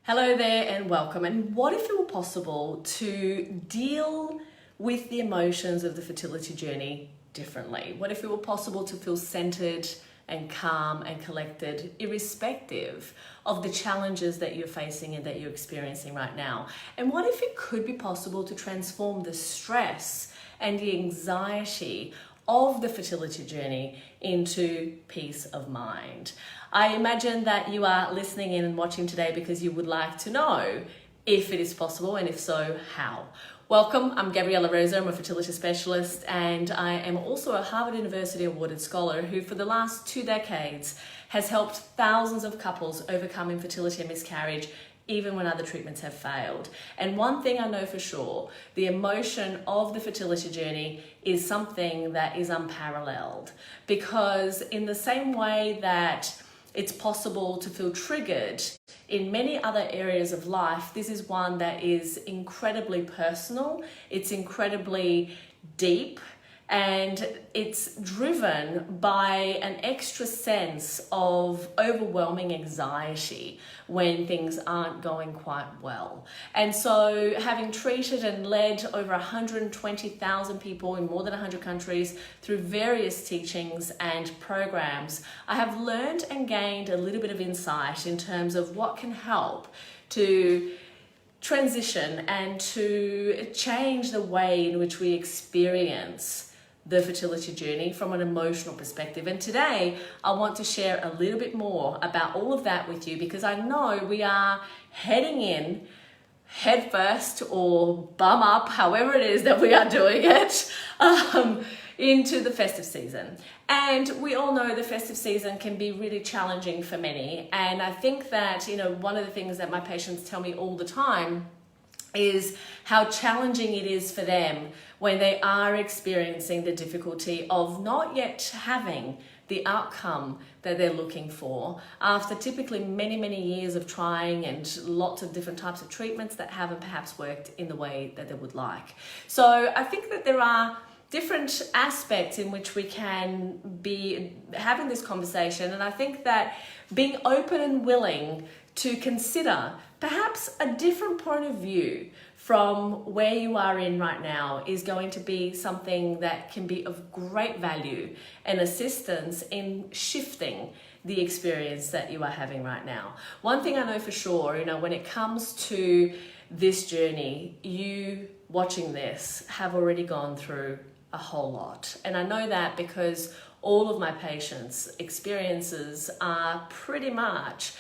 Hello there and welcome. And what if it were possible to deal with the emotions of the fertility journey differently? What if it were possible to feel centered and calm and collected, irrespective of the challenges that you're facing and that you're experiencing right now? And what if it could be possible to transform the stress and the anxiety of the fertility journey into peace of mind? I imagine that you are listening in and watching today because you would like to know if it is possible, and if so, how. Welcome, I'm Gabriela Rosa, I'm a fertility specialist, and I am also a Harvard University awarded scholar who for the last 2 decades has helped thousands of couples overcome infertility and miscarriage even when other treatments have failed. And one thing I know for sure, the emotion of the fertility journey is something that is unparalleled, because in the same way that it's possible to feel triggered in many other areas of life, this is one that is incredibly personal, it's incredibly deep, and it's driven by an extra sense of overwhelming anxiety when things aren't going quite well. And so, having treated and led over 120,000 people in more than 100 countries through various teachings and programs, I have learned and gained a little bit of insight in terms of what can help to transition and to change the way in which we experience the fertility journey from an emotional perspective. And today I want to share a little bit more about all of that with you, because I know we are heading in head first or bum up, however it is that we are doing it, into the festive season. And we all know the festive season can be really challenging for many. And I think that, one of the things that my patients tell me all the time is how challenging it is for them when they are experiencing the difficulty of not yet having the outcome that they're looking for after typically many, many years of trying and lots of different types of treatments that haven't perhaps worked in the way that they would like. So I think that there are different aspects in which we can be having this conversation, and I think that being open and willing to consider perhaps a different point of view from where you are in right now is going to be something that can be of great value and assistance in shifting the experience that you are having right now. One thing I know for sure, when it comes to this journey, you watching this have already gone through a whole lot. And I know that because all of my patients' experiences are pretty much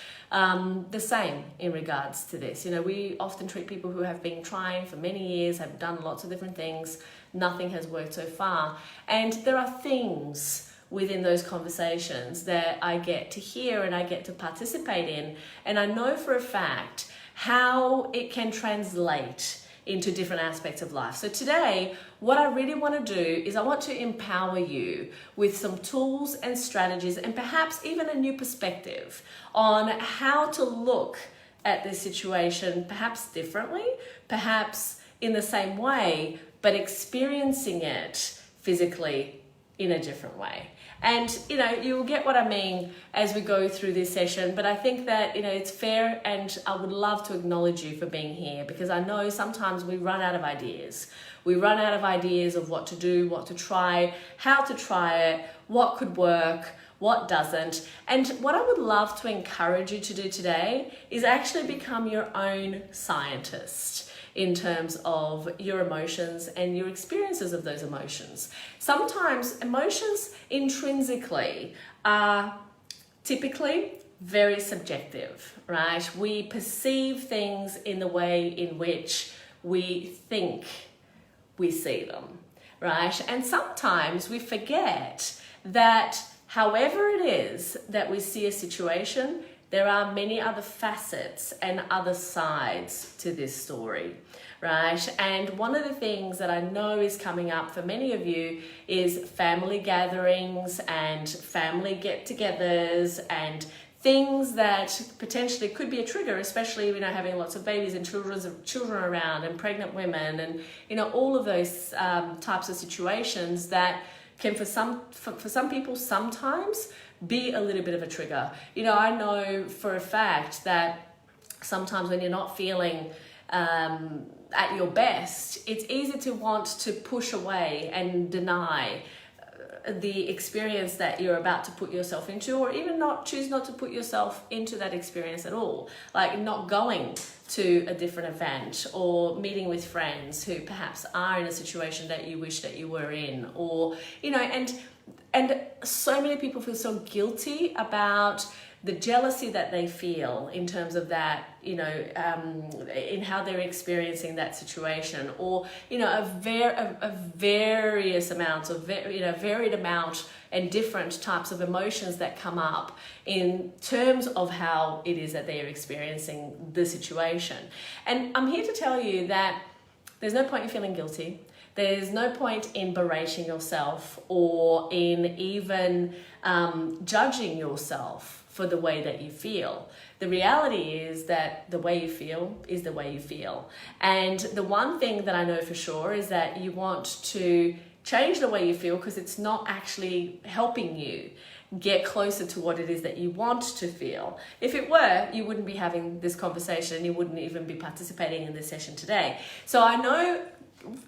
the same in regards to this. We often treat people who have been trying for many years, have done lots of different things, nothing has worked so far. And there are things within those conversations that I get to hear and I get to participate in. And I know for a fact how it can translate into different aspects of life. So today, what I really want to do is I want to empower you with some tools and strategies and perhaps even a new perspective on how to look at this situation, perhaps differently, perhaps in the same way, but experiencing it physically in a different way. And, you'll get what I mean as we go through this session, but I think that, it's fair, and I would love to acknowledge you for being here, because I know sometimes we run out of ideas. We run out of ideas of what to do, what to try, how to try it, what could work, what doesn't. And what I would love to encourage you to do today is actually become your own scientist in terms of your emotions and your experiences of those emotions. Sometimes emotions intrinsically are typically very subjective, right? We perceive things in the way in which we think we see them, right? And sometimes we forget that however it is that we see a situation, there are many other facets and other sides to this story, right? And one of the things that I know is coming up for many of you is family gatherings and family get-togethers and things that potentially could be a trigger, especially having lots of babies and children around and pregnant women and all of those types of situations that can for some people sometimes be a little bit of a trigger. I know for a fact that sometimes when you're not feeling at your best, it's easy to want to push away and deny the experience that you're about to put yourself into, or even choose not to put yourself into that experience at all, like not going to a different event or meeting with friends who perhaps are in a situation that you wish that you were in, or and so many people feel so guilty about the jealousy that they feel in terms of that, in how they're experiencing that situation, or, a various amounts of, varied amount and different types of emotions that come up in terms of how it is that they are experiencing the situation. And I'm here to tell you that there's no point in feeling guilty. There's no point in berating yourself or in even judging yourself for the way that you feel. The reality is that the way you feel is the way you feel. And the one thing that I know for sure is that you want to change the way you feel, because it's not actually helping you get closer to what it is that you want to feel. If it were, you wouldn't be having this conversation and you wouldn't even be participating in this session today. So I know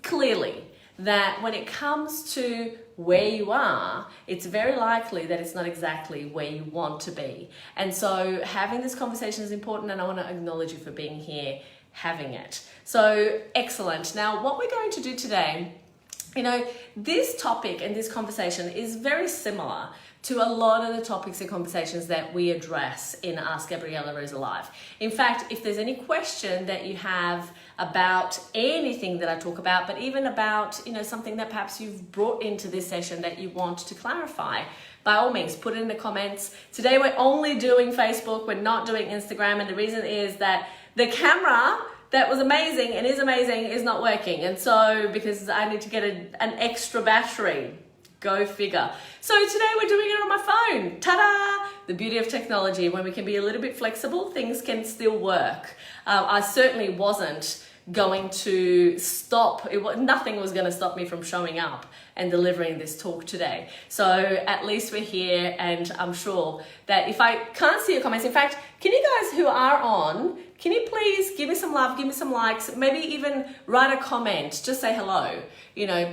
clearly that when it comes to where you are, it's very likely that it's not exactly where you want to be. And so having this conversation is important, and I want to acknowledge you for being here, having it. So excellent. Now, what we're going to do today, this topic and this conversation is very similar to a lot of the topics and conversations that we address in Ask Gabriela Rosa Live. In fact, if there's any question that you have about anything that I talk about, but even about, something that perhaps you've brought into this session that you want to clarify, by all means, put it in the comments. Today, we're only doing Facebook. We're not doing Instagram. And the reason is that the camera that was amazing and is amazing is not working. And so, because I need to get an extra battery. Go figure. So today we're doing it on my phone. Ta-da! The beauty of technology, when we can be a little bit flexible, things can still work. I certainly wasn't going to stop. Nothing was going to stop me from showing up and delivering this talk today. So at least we're here, and I'm sure that if I can't see your comments, in fact, can you guys who are on, can you please give me some love, give me some likes, maybe even write a comment, just say hello,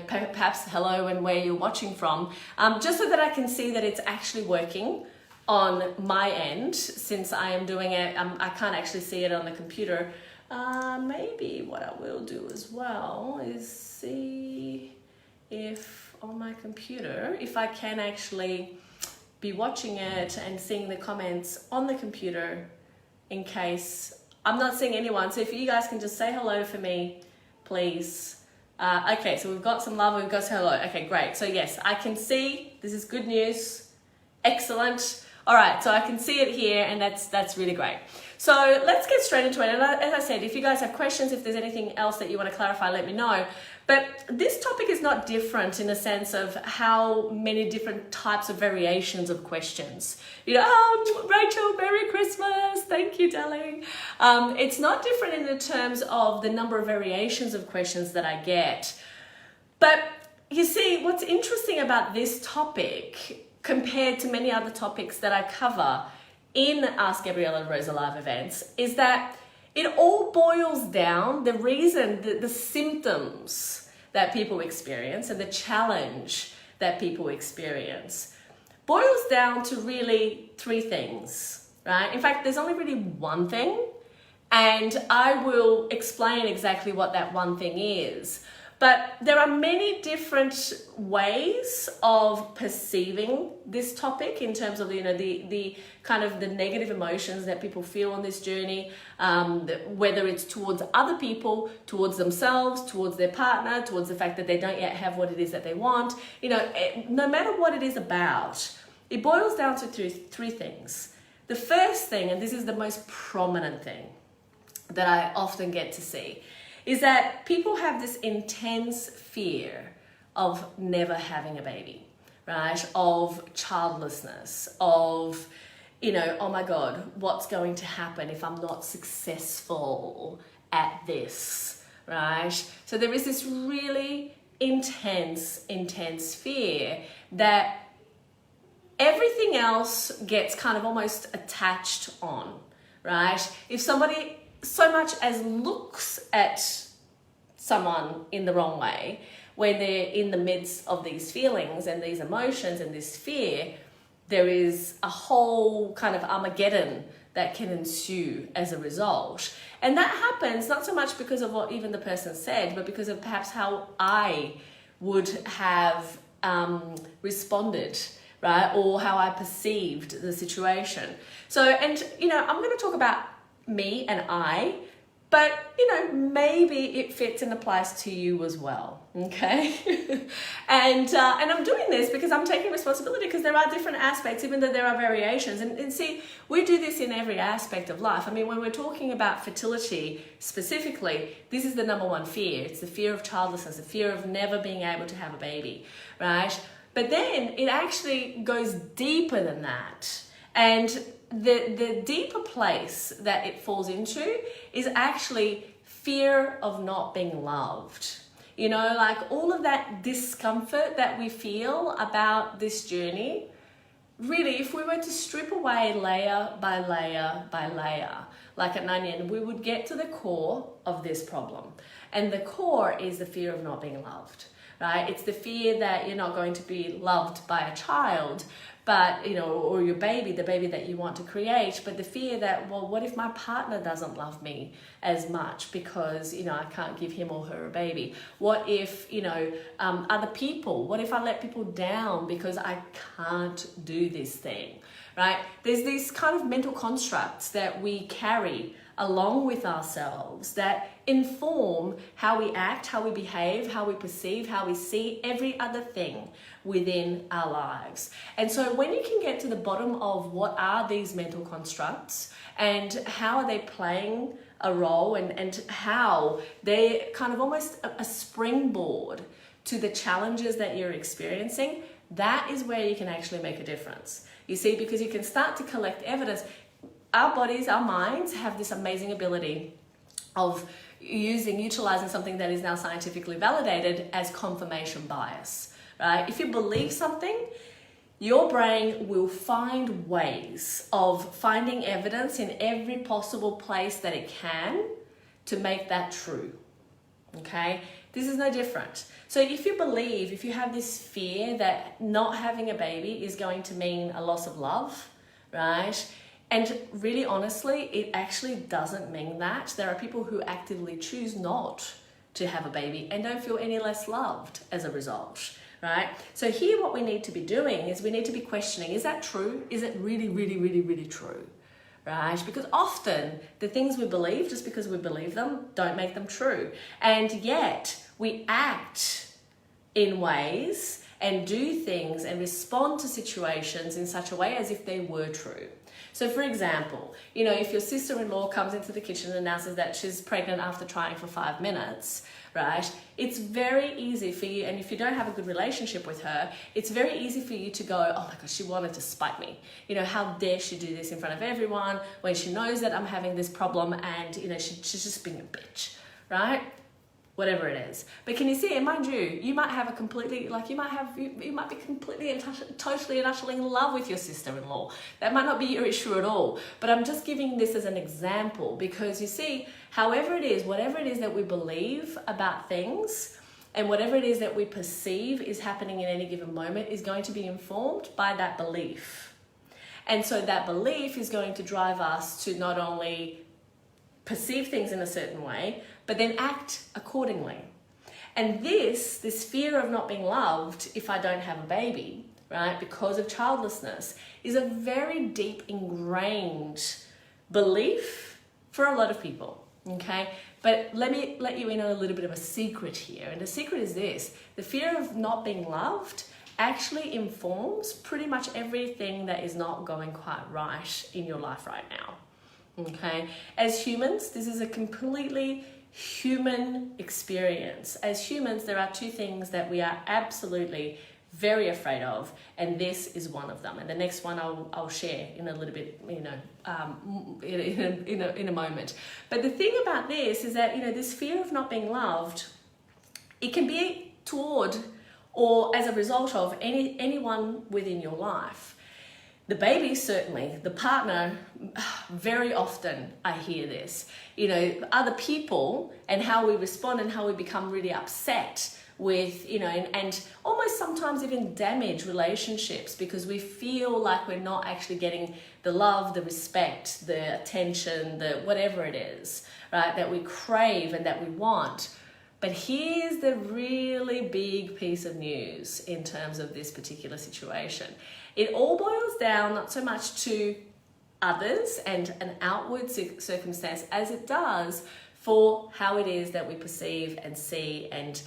perhaps hello and where you're watching from, just so that I can see that it's actually working on my end, since I am doing it, I can't actually see it on the computer. Maybe what I will do as well is see if on my computer, if I can actually be watching it and seeing the comments on the computer, in case I'm not seeing anyone. So if you guys can just say hello for me, please. Okay, so we've got some love, we've got some hello. Okay, great. So yes, I can see, this is good news. Excellent. All right, so I can see it here, and that's really great. So let's get straight into it. And as I said, if you guys have questions, if there's anything else that you want to clarify, let me know. But this topic is not different in the sense of how many different types of variations of questions. Rachel, Merry Christmas. Thank you, darling. It's not different in the terms of the number of variations of questions that I get. But you see, what's interesting about this topic compared to many other topics that I cover in Ask Gabriela Rosa Live events is that it all boils down, the reason, the symptoms that people experience and the challenge that people experience boils down to really three things, right? In fact, there's only really one thing, and I will explain exactly what that one thing is. But there are many different ways of perceiving this topic in terms of, the kind of the negative emotions that people feel on this journey, whether it's towards other people, towards themselves, towards their partner, towards the fact that they don't yet have what it is that they want. No matter what it is about, it boils down to three things. The first thing, and this is the most prominent thing that I often get to see, is that people have this intense fear of never having a baby, right? Of childlessness, of, oh my God, what's going to happen if I'm not successful at this, right? So there is this really intense fear that everything else gets kind of almost attached on, right? If somebody so much as looks at someone in the wrong way, when they're in the midst of these feelings and these emotions and this fear, there is a whole kind of Armageddon that can ensue as a result. And that happens not so much because of what even the person said, but because of perhaps how I would have responded, right? Or how I perceived the situation. So, and, I'm going to talk about me and I, but, maybe it fits and applies to you as well, okay? and I'm doing this because I'm taking responsibility, because there are different aspects, even though there are variations. And see, we do this in every aspect of life. I mean, when we're talking about fertility specifically, this is the number one fear. It's the fear of childlessness, the fear of never being able to have a baby, right? But then it actually goes deeper than that. And the deeper place that it falls into is actually fear of not being loved. Like all of that discomfort that we feel about this journey, really, if we were to strip away layer by layer by layer, like an onion, we would get to the core of this problem. And the core is the fear of not being loved, right? It's the fear that you're not going to be loved by a child, but, or your baby, the baby that you want to create, but the fear that, well, what if my partner doesn't love me as much because, I can't give him or her a baby? What if, other people, what if I let people down because I can't do this thing, right? There's these kind of mental constructs that we carry along with ourselves that inform how we act, how we behave, how we perceive, how we see every other thing within our lives. And so when you can get to the bottom of what are these mental constructs and how are they playing a role, and how they're kind of almost a springboard to the challenges that you're experiencing, that is where you can actually make a difference. You see, because you can start to collect evidence. Our bodies, our minds have this amazing ability of utilizing something that is now scientifically validated as confirmation bias, right? If you believe something, your brain will find ways of finding evidence in every possible place that it can to make that true, okay? This is no different. So if you have this fear that not having a baby is going to mean a loss of love, right? And really, honestly, it actually doesn't mean that. There are people who actively choose not to have a baby and don't feel any less loved as a result, right? So here what we need to be doing is we need to be questioning, is that true? Is it really, really, really, really true, right? Because often the things we believe, just because we believe them, don't make them true. And yet we act in ways and do things and respond to situations in such a way as if they were true. So for example, if your sister-in-law comes into the kitchen and announces that she's pregnant after trying for 5 minutes, right? It's very easy for you, and if you don't have a good relationship with her, it's very easy for you to go, oh my gosh, she wanted to spite me. How dare she do this in front of everyone when she knows that I'm having this problem, and she's just being a bitch, right? Whatever it is. But can you see, and mind you, you might have you might be completely and totally and utterly in love with your sister-in-law. That might not be your issue at all. But I'm just giving this as an example, because you see, whatever it is that we believe about things, and whatever it is that we perceive is happening in any given moment is going to be informed by that belief. And so that belief is going to drive us to not only perceive things in a certain way, but then act accordingly. And this fear of not being loved if I don't have a baby, right, because of childlessness, is a very deep ingrained belief for a lot of people, okay? But let me let you in on a little bit of a secret here. And the secret is this: the fear of not being loved actually informs pretty much everything that is not going quite right in your life right now. Okay, as humans, this is a completely human experience. As humans, there are two things that we are absolutely very afraid of, and this is one of them. And the next one I'll share in a little bit, in a moment. But the thing about this is that this fear of not being loved, it can be toward or as a result of anyone within your life. The baby, certainly. The partner, very often I hear this. You know, other people and how we respond and how we become really upset with, you know, and almost sometimes even damage relationships because we feel like we're not actually getting the love, the respect, the attention, the whatever it is, right, that we crave and that we want. But here's the really big piece of news in terms of this particular situation. It all boils down not so much to others and an outward circumstance as it does for how it is that we perceive and see and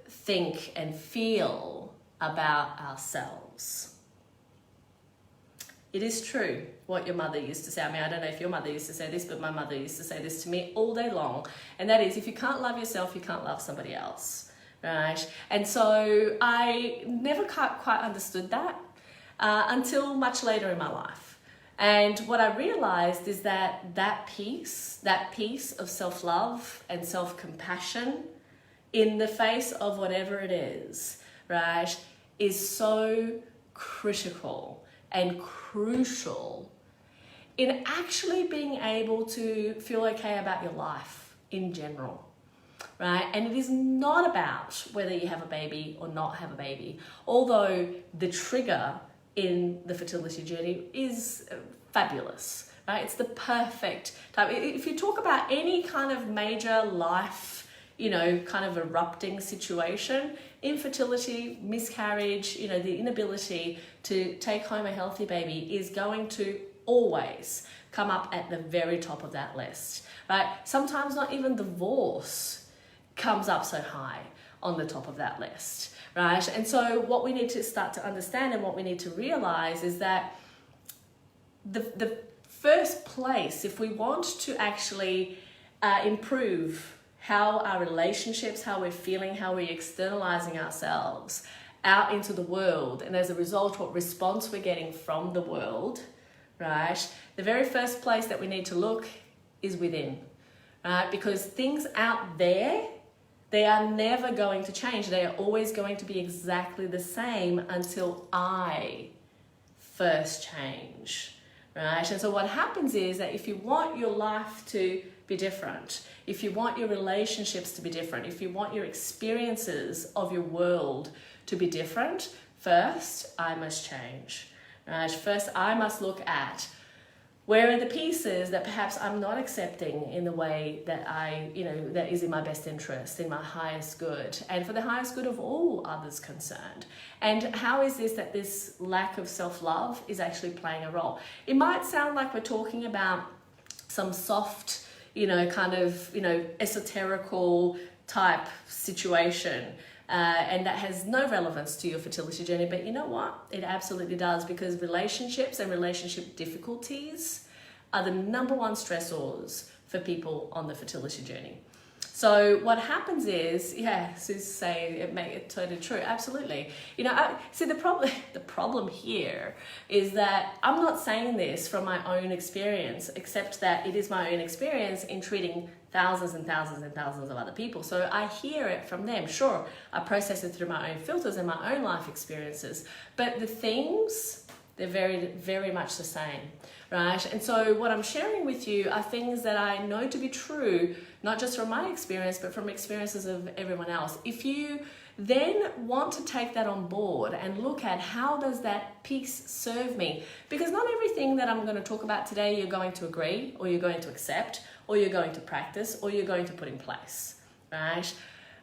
think and feel about ourselves. It is true what your mother used to say. I mean, I don't know if your mother used to say this, but my mother used to say this to me all day long. And that is, if you can't love yourself, you can't love somebody else, right? And so I never quite understood that until much later in my life. And what I realized is that piece of self-love and self-compassion in the face of whatever it is, right, is so critical and crucial in actually being able to feel okay about your life in general, right? And it is not about whether you have a baby or not have a baby, although the trigger in the fertility journey is fabulous, right? It's the perfect time. If you talk about any kind of major life, you know, kind of erupting situation, infertility, miscarriage, you know, the inability to take home a healthy baby is going to always come up at the very top of that list, right? Sometimes not even divorce comes up so high on the top of that list, right? And so what we need to start to understand and what we need to realize is that the first place, if we want to actually improve how our relationships, how we're feeling, how we're externalizing ourselves out into the world, and as a result, what response we're getting from the world, right? The very first place that we need to look is within, right? Because things out there, they are never going to change. They are always going to be exactly the same until I first change, right? And so what happens is that if you want your life to be different, if you want your relationships to be different, if you want your experiences of your world to be different, first I must change, right? First I must look at where are the pieces that perhaps I'm not accepting in the way that that is in my best interest, in my highest good, and for the highest good of all others concerned. And how is this that this lack of self-love is actually playing a role? It might sound like we're talking about some soft, kind of, esoterical type situation, and that has no relevance to your fertility journey. But you know what? It absolutely does, because relationships and relationship difficulties are the number one stressors for people on the fertility journey. So what happens is, Sue's saying it's totally true. Absolutely. The problem here is that I'm not saying this from my own experience, except that it is my own experience in treating thousands and thousands and thousands of other people. So I hear it from them. Sure, I process it through my own filters and my own life experiences, but the things, they're very, very much the same, right? And so what I'm sharing with you are things that I know to be true, not just from my experience, but from experiences of everyone else. If you then want to take that on board and look at how does that piece serve me, because not everything that I'm going to talk about today you're going to agree, or you're going to accept, or you're going to practice, or you're going to put in place, right?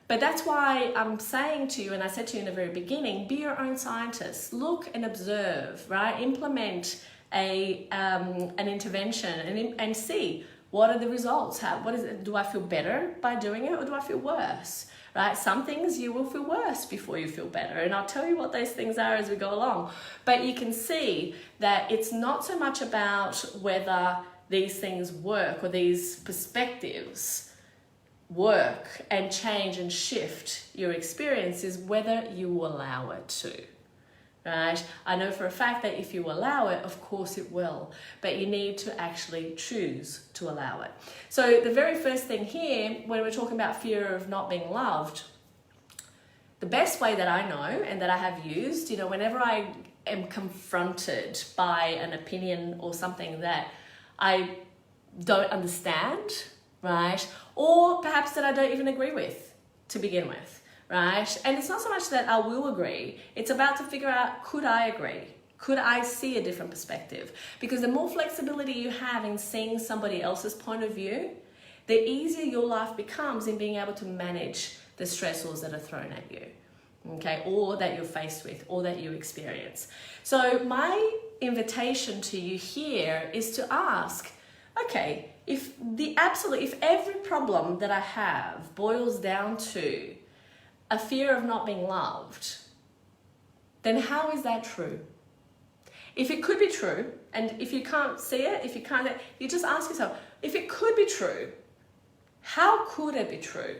But that's why I'm saying to you, and I said to you in the very beginning, be your own scientist. Look and observe, right? Implement an intervention and see what are the results. What is it? Do I feel better by doing it, or do I feel worse? Right? Some things you will feel worse before you feel better, and I'll tell you what those things are as we go along. But you can see that it's not so much about whether these things work or these perspectives work and change and shift your experiences, whether you allow it to. Right? I know for a fact that if you allow it, of course it will, but you need to actually choose to allow it. So the very first thing here, when we're talking about fear of not being loved, the best way that I know and that I have used, whenever I am confronted by an opinion or something that I don't understand, right? Or perhaps that I don't even agree with to begin with, right? And it's not so much that I will agree, it's about to figure out, could I agree? Could I see a different perspective? Because the more flexibility you have in seeing somebody else's point of view, the easier your life becomes in being able to manage the stressors that are thrown at you, okay, or that you're faced with, or that you experience. So my invitation to you here is to ask, okay, if every problem that I have boils down to a fear of not being loved, then how is that true? If it could be true, and if you can't see it, you just ask yourself, if it could be true, how could it be true?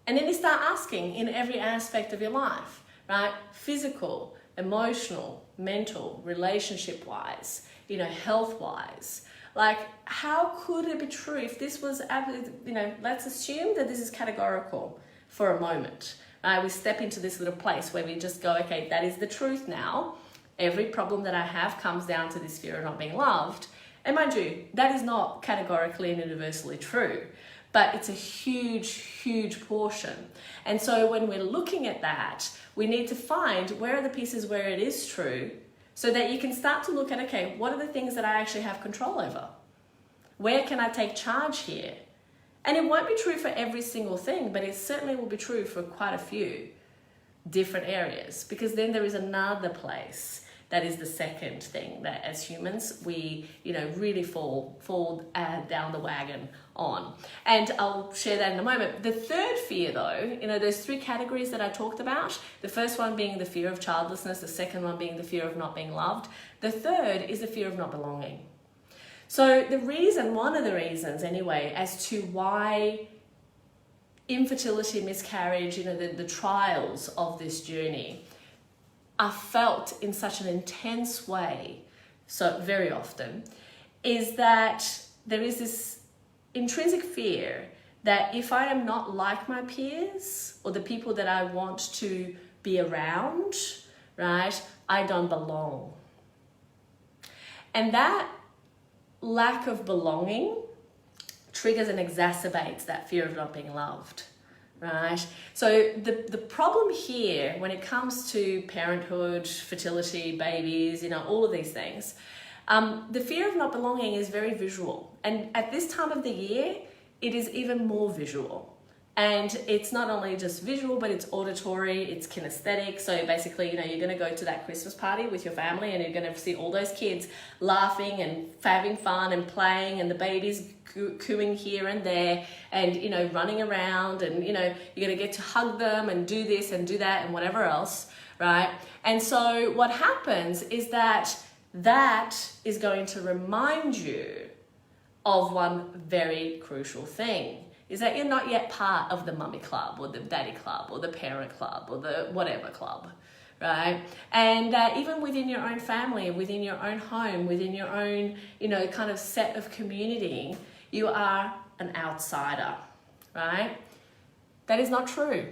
And then you start asking in every aspect of your life, right? Physical, emotional, mental, relationship-wise, health-wise. Like, how could it be true if this was, let's assume that this is categorical for a moment. We step into this little place where we just go, okay, that is the truth now. Every problem that I have comes down to this fear of not being loved. And mind you, that is not categorically and universally true, but it's a huge, huge portion. And so when we're looking at that, we need to find where are the pieces where it is true, so that you can start to look at, okay, what are the things that I actually have control over? Where can I take charge here? And it won't be true for every single thing, but it certainly will be true for quite a few different areas, because then there is another place that is the second thing that as humans we really fall down the wagon on. And I'll share that in a moment. The third fear though, those three categories that I talked about, the first one being the fear of childlessness, the second one being the fear of not being loved, the third is the fear of not belonging. So one of the reasons anyway, as to why infertility, miscarriage, the trials of this journey are felt in such an intense way, so very often, is that there is this intrinsic fear that if I am not like my peers or the people that I want to be around, right, I don't belong. And that lack of belonging triggers and exacerbates that fear of not being loved. Right? So the problem here when it comes to parenthood, fertility, babies, all of these things, the fear of not belonging is very visual. And at this time of the year, it is even more visual. And it's not only just visual, but it's auditory, it's kinesthetic. So basically, you're going to go to that Christmas party with your family and you're going to see all those kids laughing and having fun and playing, and the babies cooing here and there and, running around, and, you're going to get to hug them and do this and do that and whatever else, right? And so what happens is that is going to remind you of one very crucial thing, is that you're not yet part of the mummy club or the daddy club or the parent club or the whatever club, right? And even within your own family, within your own home, within your own, kind of set of community, you are an outsider, right? That is not true,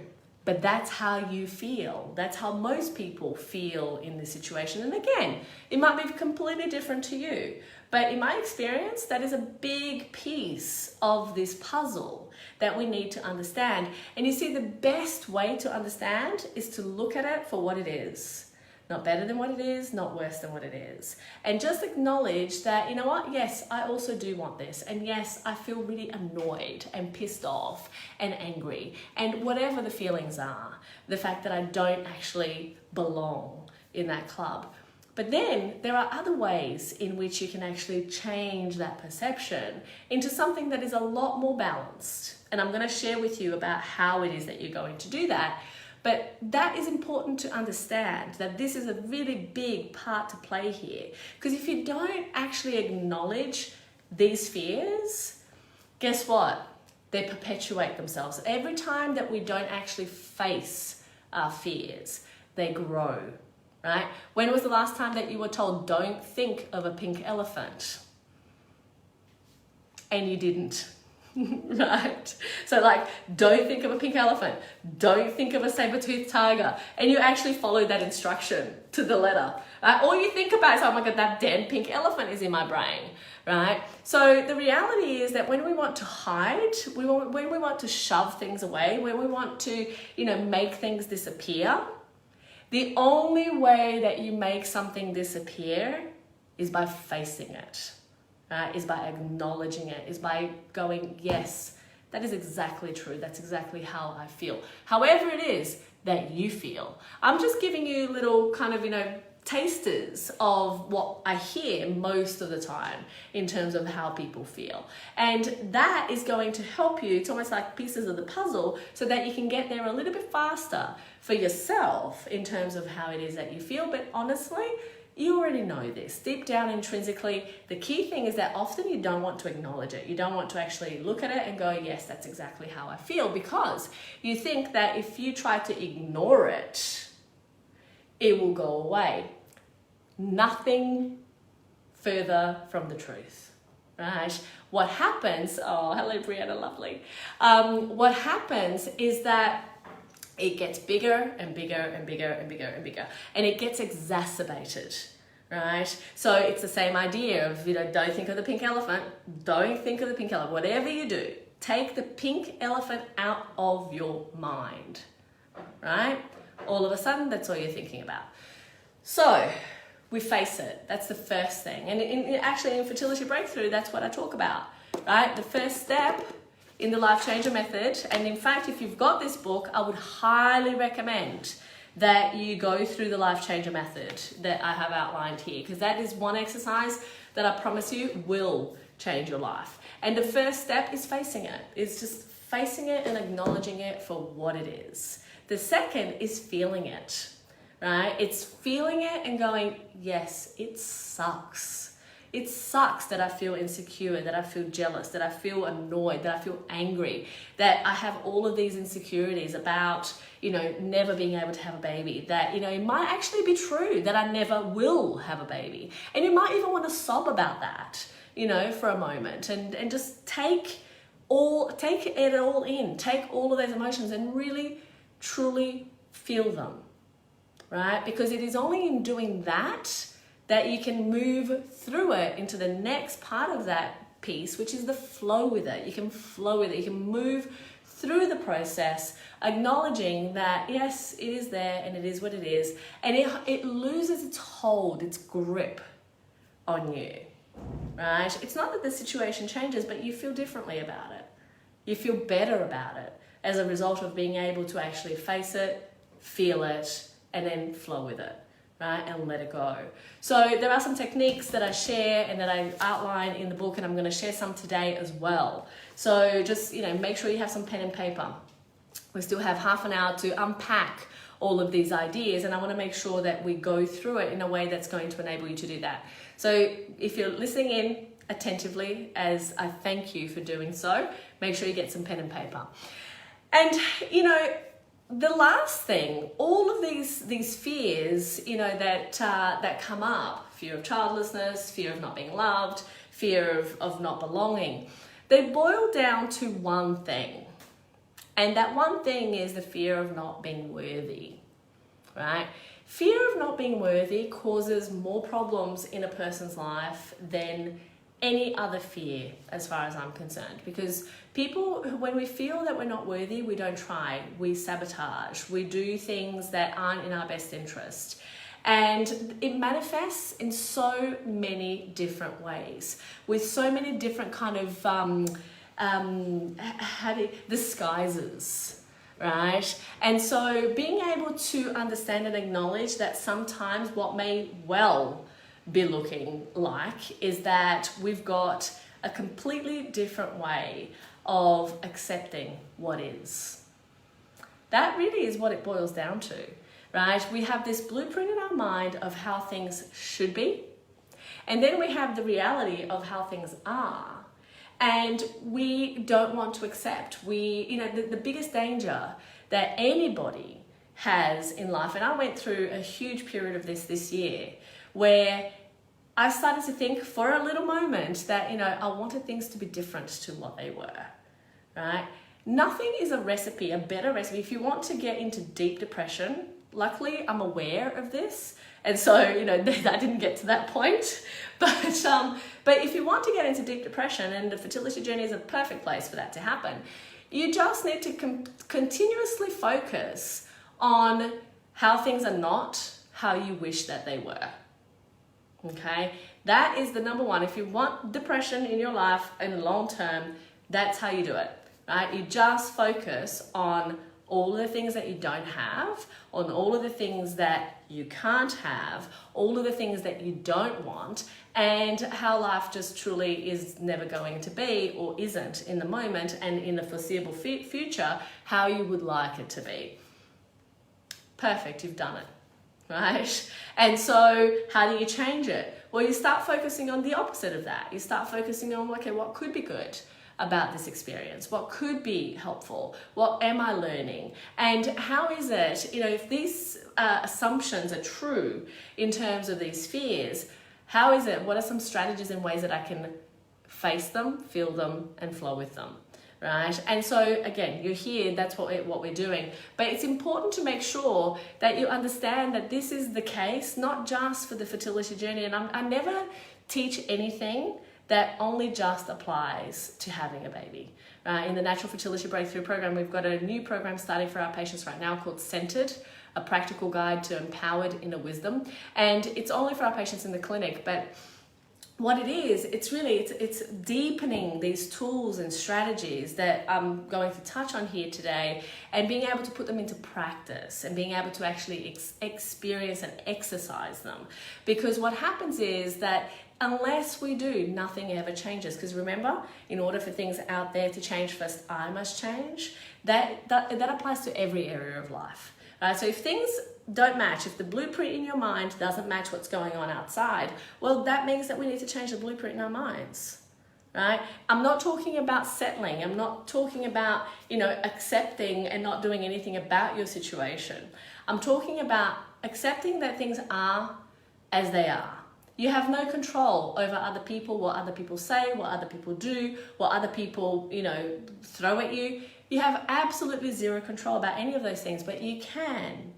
but that's how you feel. That's how most people feel in this situation. And again, it might be completely different to you, but in my experience, that is a big piece of this puzzle that we need to understand. And you see, the best way to understand is to look at it for what it is. Not better than what it is, not worse than what it is. And just acknowledge that, you know what, yes, I also do want this. And yes, I feel really annoyed and pissed off and angry. And whatever the feelings are, the fact that I don't actually belong in that club. But then there are other ways in which you can actually change that perception into something that is a lot more balanced. And I'm going to share with you about how it is that you're going to do that. But that is important to understand, that this is a really big part to play here. Because if you don't actually acknowledge these fears, guess what? They perpetuate themselves. Every time that we don't actually face our fears, they grow, right? When was the last time that you were told, don't think of a pink elephant? And you didn't. Right? So don't think of a pink elephant, don't think of a saber-toothed tiger, and you actually follow that instruction to the letter. right? All you think about is, oh my God, that dead pink elephant is in my brain, right? So the reality is that when we want to hide, when we want to shove things away, when we want to, make things disappear, the only way that you make something disappear is by facing it, right? Is by acknowledging it, is by going, yes, that is exactly true. That's exactly how I feel. However it is that you feel. I'm just giving you little kind of, tasters of what I hear most of the time in terms of how people feel. And that is going to help you. It's almost like pieces of the puzzle so that you can get there a little bit faster for yourself in terms of how it is that you feel. But honestly, you already know this. Deep down intrinsically, the key thing is that often you don't want to acknowledge it. You don't want to actually look at it and go, yes, that's exactly how I feel, because you think that if you try to ignore it, it will go away. Nothing further from the truth, right? What happens, oh, hello Brianna, lovely. What happens is that it gets bigger and bigger and bigger and bigger and bigger, and it gets exacerbated, right? So it's the same idea of, don't think of the pink elephant, don't think of the pink elephant. Whatever you do, take the pink elephant out of your mind, right? All of a sudden, that's all you're thinking about. So we face it. That's the first thing. And actually in Fertility Breakthrough, that's what I talk about, right? The first step in the Life Changer method. And in fact, if you've got this book, I would highly recommend that you go through the Life Changer method that I have outlined here, because that is one exercise that I promise you will change your life. And the first step is facing it. It's just facing it and acknowledging it for what it is. The second is feeling it. Right? It's feeling it and going, yes, it sucks. It sucks that I feel insecure, that I feel jealous, that I feel annoyed, that I feel angry, that I have all of these insecurities about, never being able to have a baby, that, it might actually be true that I never will have a baby. And you might even want to sob about that, for a moment and just take it all in, take all of those emotions and really, truly feel them. Right? Because it is only in doing that that you can move through it into the next part of that piece, which is the flow with it. You can flow with it. You can move through the process, acknowledging that, yes, it is there and it is what it is. And it loses its hold, its grip on you, right? It's not that the situation changes, but you feel differently about it. You feel better about it as a result of being able to actually face it, feel it, and then flow with it, right? And let it go. So there are some techniques that I share and that I outline in the book, and I'm going to share some today as well. So just, make sure you have some pen and paper. We still have half an hour to unpack all of these ideas, and I want to make sure that we go through it in a way that's going to enable you to do that. So if you're listening in attentively, as I thank you for doing so, make sure you get some pen and paper. And, the last thing, all of these fears, that come up, fear of childlessness, fear of not being loved, fear of not belonging, they boil down to one thing. And that one thing is the fear of not being worthy, right? Fear of not being worthy causes more problems in a person's life than any other fear, as far as I'm concerned, because people, when we feel that we're not worthy, we don't try, we sabotage, we do things that aren't in our best interest. And it manifests in so many different ways, with so many different kind of disguises, right? And so being able to understand and acknowledge that sometimes what may well be looking like is that we've got a completely different way of accepting what is. That really is what it boils down to, right? We have this blueprint in our mind of how things should be, and then we have the reality of how things are, and we don't want to accept. The biggest danger that anybody has in life, and I went through a huge period of this year, where I started to think for a little moment that, I wanted things to be different to what they were, right? Nothing is a better recipe. If you want to get into deep depression, luckily I'm aware of this. And so, you know, I didn't get to that point. But if you want to get into deep depression, and the fertility journey is a perfect place for that to happen, you just need to continuously focus on how things are not how you wish that they were. Okay? That is the number one. If you want depression in your life in the long term, that's how you do it, right? You just focus on all of the things that you don't have, on all of the things that you can't have, all of the things that you don't want, and how life just truly is never going to be, or isn't in the moment and in the foreseeable future, how you would like it to be. Perfect, you've done it, right? And so how do you change it? Well, you start focusing on the opposite of that. You start focusing on, okay, what could be good about this experience? What could be helpful? What am I learning? And how is it, you know, if these assumptions are true in terms of these fears, how is it, what are some strategies and ways that I can face them, feel them, and flow with them, right? And so again, you're here, that's what we're doing. But it's important to make sure that you understand that this is the case, not just for the fertility journey. And I never teach anything that only just applies to having a baby. In the Natural Fertility Breakthrough Program, we've got a new program starting for our patients right now called Centered, a practical guide to empowered inner wisdom. And it's only for our patients in the clinic, but what it is, it's deepening these tools and strategies that I'm going to touch on here today, and being able to put them into practice and being able to actually experience and exercise them. Because what happens is that unless we do, nothing ever changes. Because remember, in order for things out there to change, first I must change. That applies to every area of life. Right? So if things don't match, if the blueprint in your mind doesn't match what's going on outside, well, that means that we need to change the blueprint in our minds. Right? I'm not talking about settling. I'm not talking about, you know, accepting and not doing anything about your situation. I'm talking about accepting that things are as they are. You have no control over other people, what other people say, what other people do, what other people, you know, throw at you. You have absolutely zero control about any of those things, but you can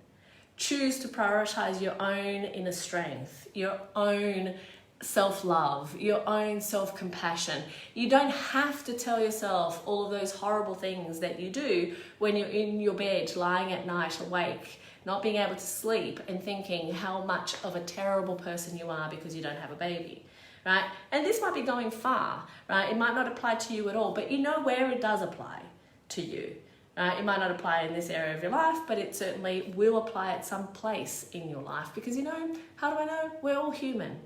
choose to prioritize your own inner strength, your own self-love, your own self-compassion. You don't have to tell yourself all of those horrible things that you do when you're in your bed, lying at night awake, not being able to sleep and thinking how much of a terrible person you are because you don't have a baby, right? And this might be going far, right? It might not apply to you at all, but you know where it does apply to you. It might not apply in this area of your life, but it certainly will apply at some place in your life, because, you know, how do I know? We're all human,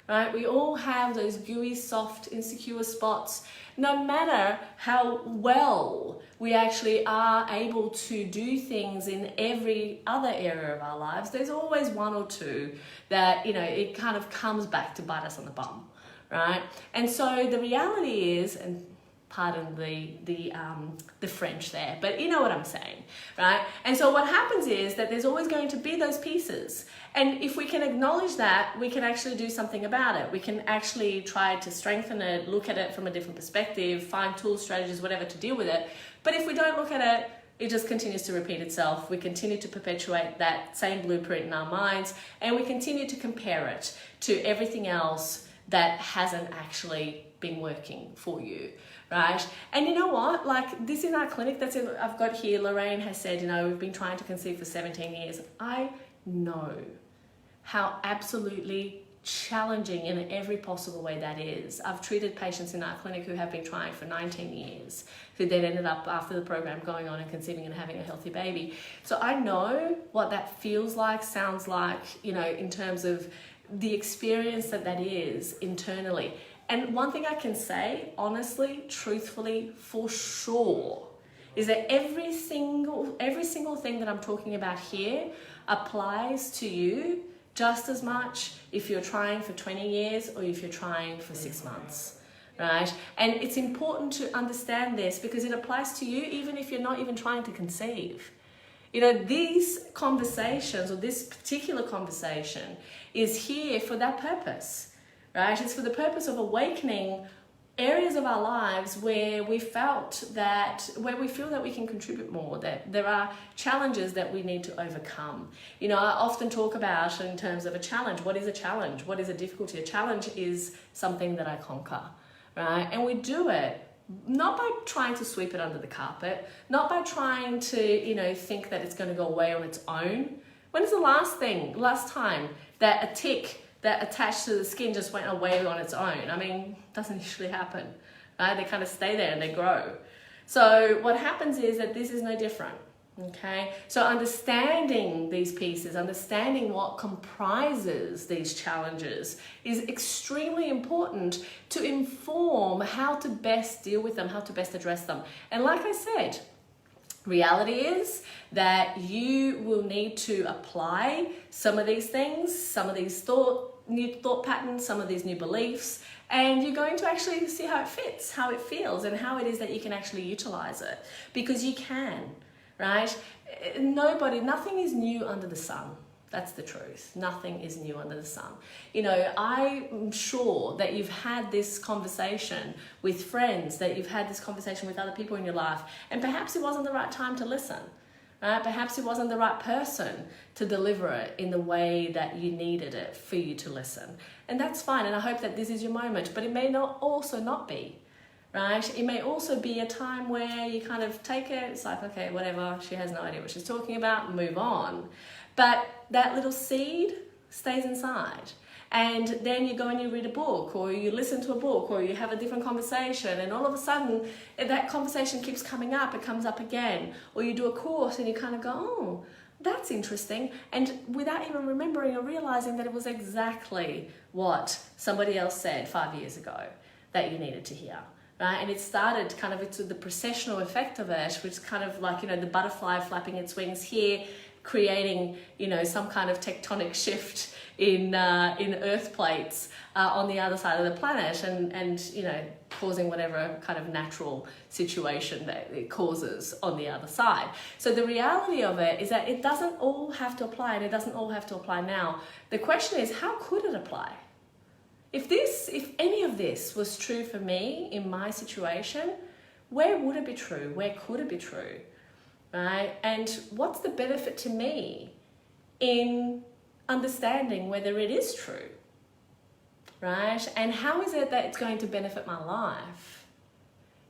right? We all have those gooey, soft, insecure spots. No matter how well we actually are able to do things in every other area of our lives, there's always one or two that, you know, it kind of comes back to bite us on the bum, right? And so the reality is, and pardon the French there, but you know what I'm saying, right? And so what happens is that there's always going to be those pieces. And if we can acknowledge that, we can actually do something about it. We can actually try to strengthen it, look at it from a different perspective, find tools, strategies, whatever to deal with it. But if we don't look at it, it just continues to repeat itself. We continue to perpetuate that same blueprint in our minds, and we continue to compare it to everything else that hasn't actually been working for you. Right? And you know what? Like, this in our clinic, that's it. I've got here, Lorraine has said, you know, we've been trying to conceive for 17 years. I know how absolutely challenging in every possible way that is. I've treated patients in our clinic who have been trying for 19 years, who then ended up after the program going on and conceiving and having a healthy baby. So I know what that feels like, sounds like, you know, in terms of the experience that is internally. And one thing I can say, honestly, truthfully, for sure, is that every single thing that I'm talking about here applies to you just as much if you're trying for 20 years or if you're trying for 6 months, right? And it's important to understand this because it applies to you even if you're not even trying to conceive. You know, these conversations, or this particular conversation, is here for that purpose. Right? It's for the purpose of awakening areas of our lives where we feel that we can contribute more, that there are challenges that we need to overcome. You know, I often talk about in terms of a challenge. What is a challenge? What is a difficulty? A challenge is something that I conquer, right? And we do it not by trying to sweep it under the carpet, not by trying to, you know, think that it's going to go away on its own. When is the last time that a tick that attached to the skin just went away on its own? I mean, it doesn't usually happen, right? They kind of stay there and they grow. So what happens is that this is no different, okay? So understanding these pieces, understanding what comprises these challenges is extremely important to inform how to best deal with them, how to best address them. And like I said, reality is that you will need to apply some of these things, some of these new thought patterns, some of these new beliefs, and you're going to actually see how it fits, how it feels, and how it is that you can actually utilize it. Because you can, right? Nothing is new under the sun. That's the truth. Nothing is new under the sun. You know, I'm sure that you've had this conversation with friends, that you've had this conversation with other people in your life, and perhaps it wasn't the right time to listen. Right? Perhaps it wasn't the right person to deliver it in the way that you needed it for you to listen. And that's fine. And I hope that this is your moment, but it may not be, right? It may also be a time where you kind of take it. It's like, okay, whatever. She has no idea what she's talking about. Move on. But that little seed stays inside. And then you go and you read a book, or you listen to a book, or you have a different conversation, and all of a sudden that conversation keeps coming up, it comes up again. Or you do a course and you kind of go, oh, that's interesting. And without even remembering or realizing that it was exactly what somebody else said 5 years ago that you needed to hear. Right? And it started kind of into the processional effect of it, which is kind of like, you know, the butterfly flapping its wings here, creating, you know, some kind of tectonic shift in earth plates on the other side of the planet, and you know, causing whatever kind of natural situation that it causes on the other side. So the reality of it is that it doesn't all have to apply, and it doesn't all have to apply now. The question is, how could it apply? If any of this was true for me in my situation, where would it be true? Where could it be true? Right? And what's the benefit to me in understanding whether it is true? Right? And how is it that it's going to benefit my life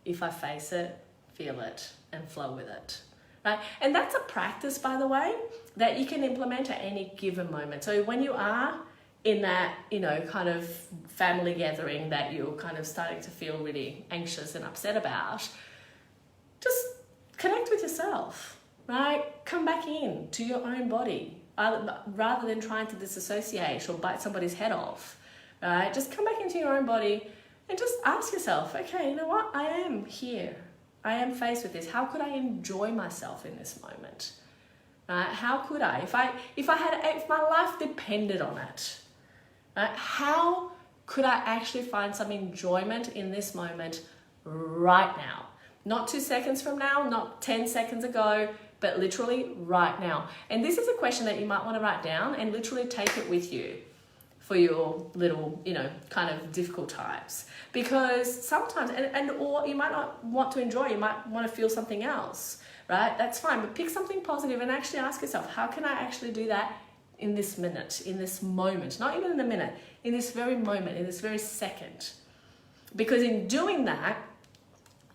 if I face it, feel it, and flow with it? Right? And that's a practice, by the way, that you can implement at any given moment. So when you are in that, you know, kind of family gathering that you're kind of starting to feel really anxious and upset about, just connect with yourself, right? Come back in to your own body rather than trying to disassociate or bite somebody's head off, right? Just come back into your own body and just ask yourself, okay, you know what? I am here. I am faced with this. How could I enjoy myself in this moment? Right? How could I? If my life depended on it, right? How could I actually find some enjoyment in this moment right now? Not 2 seconds from now, not 10 seconds ago, but literally right now. And this is a question that you might want to write down and literally take it with you for your little, you know, kind of difficult times. Because sometimes, or you might not want to enjoy, you might want to feel something else, right? That's fine, but pick something positive and actually ask yourself, how can I actually do that in this minute, in this moment? Not even in a minute, in this very moment, in this very second. Because in doing that,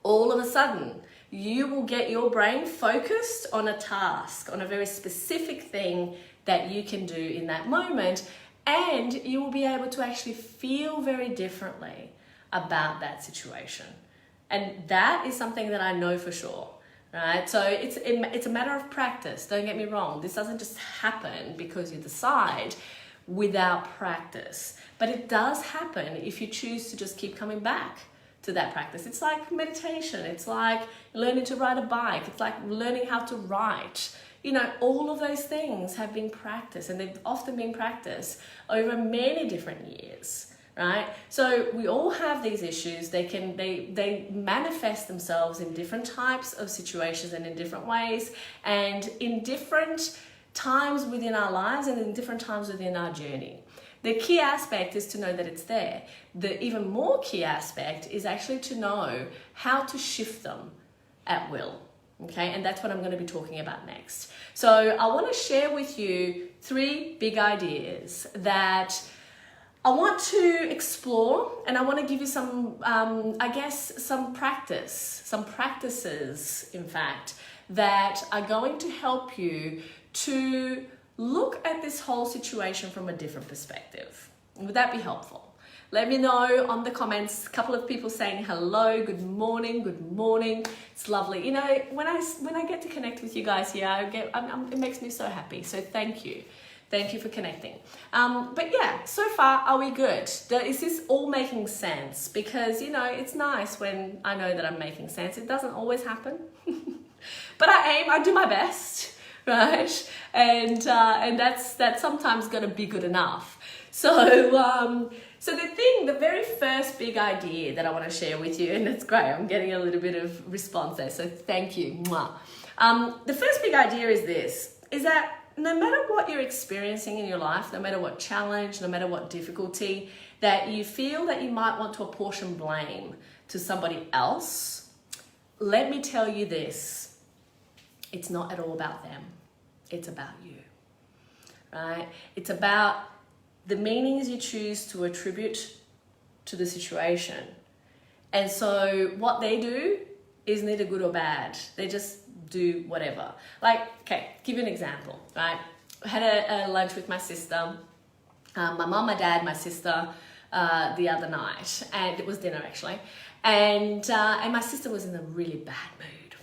all of a sudden, you will get your brain focused on a task, on a very specific thing that you can do in that moment, and you will be able to actually feel very differently about that situation. And that is something that I know for sure, right? So it's a matter of practice, don't get me wrong. This doesn't just happen because you decide without practice, but it does happen if you choose to just keep coming back to that practice. It's like meditation. It's like learning to ride a bike. It's like learning how to write. You know, all of those things have been practiced, and they've often been practiced over many different years, right? So we all have these issues. They manifest themselves in different types of situations and in different ways, and in different times within our lives and in different times within our journey. The key aspect is to know that it's there. The even more key aspect is actually to know how to shift them at will. Okay, and that's what I'm going to be talking about next. So I want to share with you 3 big ideas that I want to explore, and I want to give you some, some practices, in fact, that are going to help you to look at this whole situation from a different perspective. Would that be helpful? Let me know on the comments. A couple of people saying hello, good morning, good morning. It's lovely. You know, when I get to connect with you guys here, it makes me so happy. So thank you. Thank you for connecting. But yeah, so far, are we good? Is this all making sense? Because, you know, it's nice when I know that I'm making sense. It doesn't always happen. But I do my best, right? And that's sometimes going to be good enough. So the very first big idea that I want to share with you, and it's great, I'm getting a little bit of response there, so thank you. The first big idea is that no matter what you're experiencing in your life, no matter what challenge, no matter what difficulty, that you feel that you might want to apportion blame to somebody else, let me tell you this, it's not at all about them, it's about you, right? It's about the meanings you choose to attribute to the situation. And so what they do is neither good or bad. They just do whatever. Like, okay, give you an example, right? I had a lunch with my sister, my mom, my dad, my sister, the other night, and it was dinner actually. And my sister was in a really bad mood.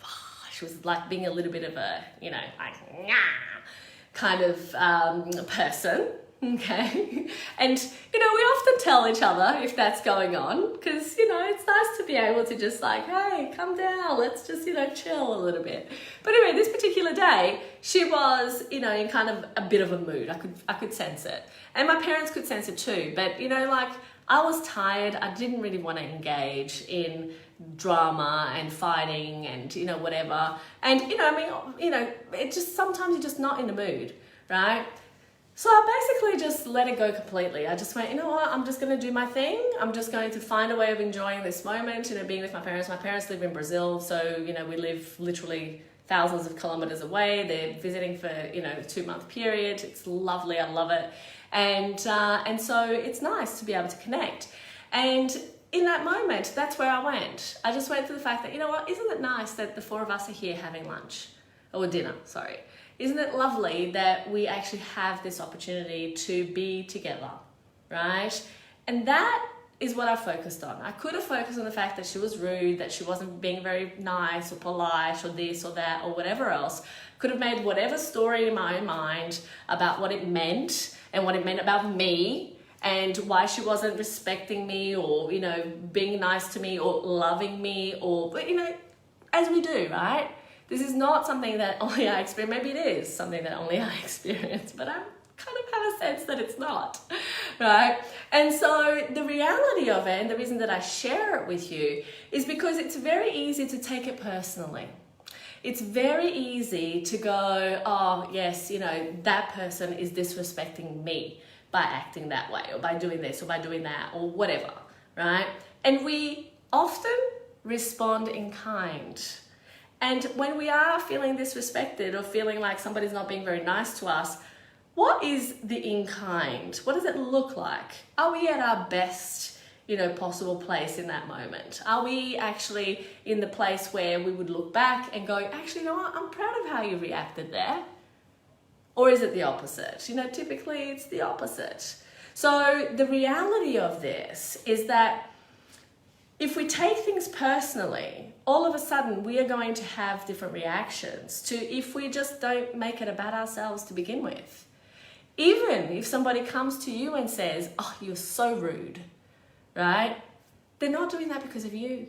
She was like being a little bit of a, you know, like, kind of person. Okay, and you know, we often tell each other if that's going on, because you know, it's nice to be able to just like, hey, come down, let's just, you know, chill a little bit. But anyway, this particular day, she was, you know, in kind of a bit of a mood. I could sense it, and my parents could sense it too. But you know, like, I was tired. I didn't really want to engage in drama and fighting and, you know, whatever. And you know, I mean, you know, it just, sometimes you're just not in the mood, right? So I basically just let it go completely. I just went, you know what, I'm just going to do my thing. I'm just going to find a way of enjoying this moment, you know, being with my parents. My parents live in Brazil, so, you know, we live literally thousands of kilometers away. They're visiting for, you know, a 2-month period. It's lovely. I love it. And so it's nice to be able to connect. And in that moment, that's where I went. I just went to the fact that, you know what, isn't it nice that the 4 of us are here having lunch or dinner, sorry. Isn't it lovely that we actually have this opportunity to be together, right? And that is what I focused on. I could have focused on the fact that she was rude, that she wasn't being very nice or polite or this or that or whatever else. Could have made whatever story in my own mind about what it meant and what it meant about me and why she wasn't respecting me or, you know, being nice to me or loving me or, but, you know, as we do, right? This is not something that only I experience. Maybe it is something that only I experience, but I kind of have a sense that it's not, right? And so the reality of it, and the reason that I share it with you, is because it's very easy to take it personally. It's very easy to go, oh, yes, you know, that person is disrespecting me by acting that way, or by doing this, or by doing that, or whatever, right? And we often respond in kind. And when we are feeling disrespected or feeling like somebody's not being very nice to us, what is the in kind? What does it look like? Are we at our best, you know, possible place in that moment? Are we actually in the place where we would look back and go, actually, you know what, I'm proud of how you reacted there? Or is it the opposite? You know, typically it's the opposite. So the reality of this is that if we take things personally, all of a sudden we are going to have different reactions to if we just don't make it about ourselves to begin with. Even if somebody comes to you and says, oh, you're so rude, right? They're not doing that because of you.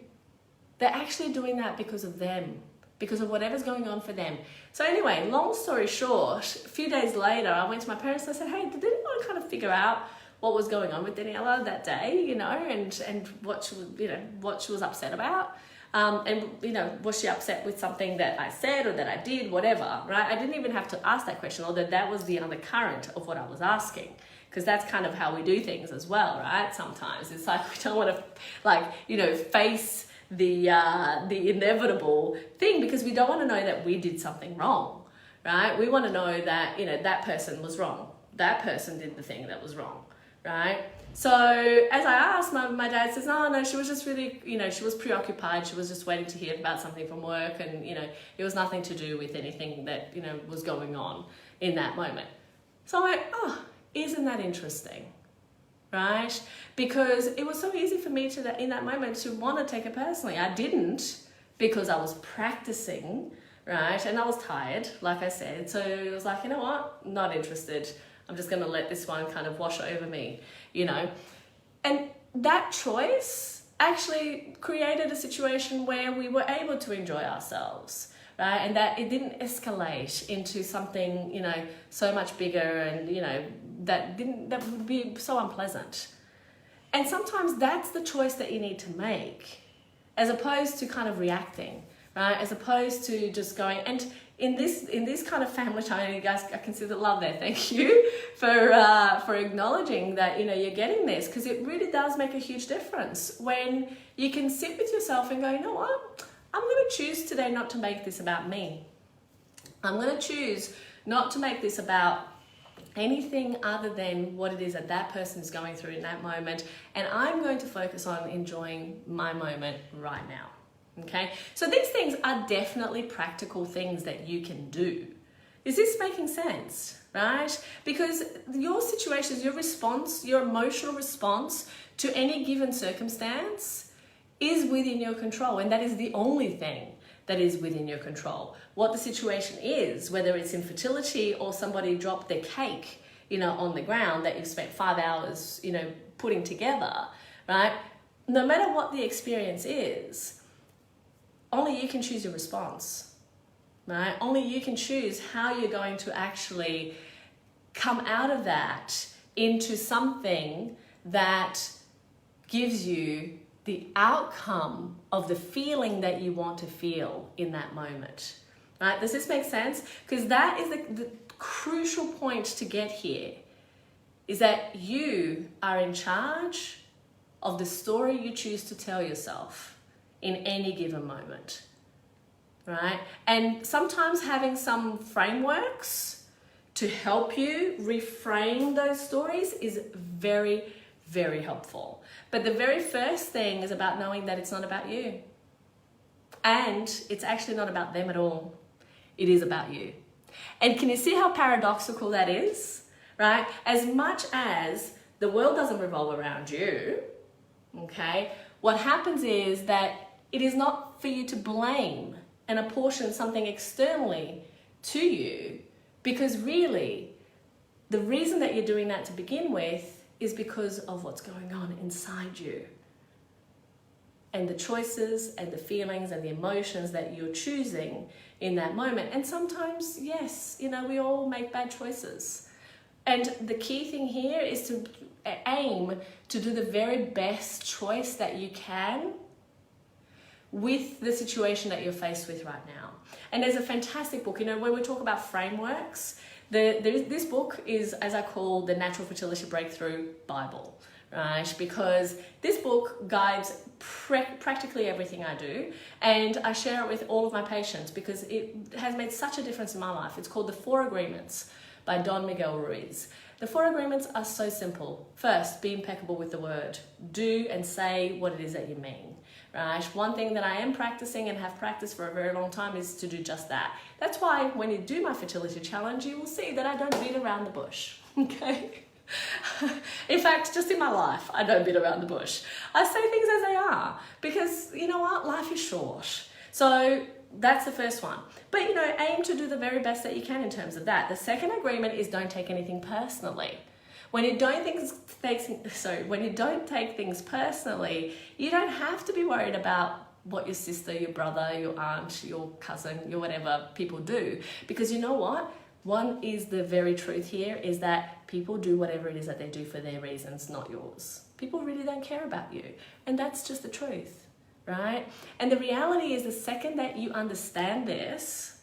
They're actually doing that because of them, because of whatever's going on for them. So anyway, long story short, a few days later, I went to my parents and I said, hey, did anyone kind of figure out what was going on with Daniela that day, you know, and what she was, you know, what she was upset about. And, you know, was she upset with something that I said or that I did, whatever, right? I didn't even have to ask that question, although that was the undercurrent of what I was asking. because that's kind of how we do things as well, right? Sometimes it's like we don't want to, like, you know, face the inevitable thing, because we don't want to know that we did something wrong, right? We want to know that, you know, that person was wrong. That person did the thing that was wrong, right? So as I asked, my dad says, no, she was just really, you know, she was preoccupied. She was just waiting to hear about something from work, and, you know, it was nothing to do with anything that, you know, was going on in that moment. So I'm like, oh, isn't that interesting? Right? Because it was so easy for me to, in that moment, to want to take it personally. I didn't, because I was practicing, right? And I was tired, like I said. So it was like, you know what? Not interested. I'm just going to let this one kind of wash over me, you know? And that choice actually created a situation where we were able to enjoy ourselves, right? And that it didn't escalate into something, you know, so much bigger, and, you know, that would be so unpleasant. And sometimes that's the choice that you need to make, as opposed to kind of reacting, right? As opposed to just going, and in this kind of family time, you guys, I can see the love there. Thank you for acknowledging that, you know, you're getting this, because it really does make a huge difference when you can sit with yourself and go, you know what? I'm going to choose today not to make this about me. I'm going to choose not to make this about anything other than what it is that that person is going through in that moment. And I'm going to focus on enjoying my moment right now. Okay, so these things are definitely practical things that you can do. Is this making sense, right? Because your situations, your response, your emotional response to any given circumstance is within your control, and that is the only thing that is within your control. What the situation is, whether it's infertility or somebody dropped their cake, you know, on the ground that you've spent 5 hours, you know, putting together, right? No matter what the experience is, only you can choose your response, right? Only you can choose how you're going to actually come out of that into something that gives you the outcome of the feeling that you want to feel in that moment, right? Does this make sense? Because that is the crucial point to get here, is that you are in charge of the story you choose to tell yourself in any given moment, right? And sometimes having some frameworks to help you reframe those stories is very, very helpful. But the very first thing is about knowing that it's not about you. And it's actually not about them at all. It is about you. And can you see how paradoxical that is, right? As much as the world doesn't revolve around you, okay, what happens is that it is not for you to blame and apportion something externally to you, because really the reason that you're doing that to begin with is because of what's going on inside you, and the choices and the feelings and the emotions that you're choosing in that moment. And sometimes, yes, you know, we all make bad choices. And the key thing here is to aim to do the very best choice that you can with the situation that you're faced with right now. And there's a fantastic book, you know, when we talk about frameworks, this book is, as I call, the Natural Fertility Breakthrough Bible, right? Because this book guides practically everything I do, and I share it with all of my patients because it has made such a difference in my life. It's called The 4 Agreements by Don Miguel Ruiz. The 4 agreements are so simple. First, be impeccable with the word. Do and say what it is that you mean. Right? One thing that I am practicing and have practiced for a very long time is to do just that. That's why when you do my fertility challenge, you will see that I don't beat around the bush, okay? In fact, just in my life, I don't beat around the bush. I say things as they are, because you know what? Life is short. So that's the first one. But you know, aim to do the very best that you can in terms of that. The second agreement is don't take anything personally. When you don't take things personally, you don't have to be worried about what your sister, your brother, your aunt, your cousin, your whatever people do. Because you know what? One is the very truth here is that people do whatever it is that they do for their reasons, not yours. People really don't care about you. And that's just the truth, right? And the reality is the second that you understand this,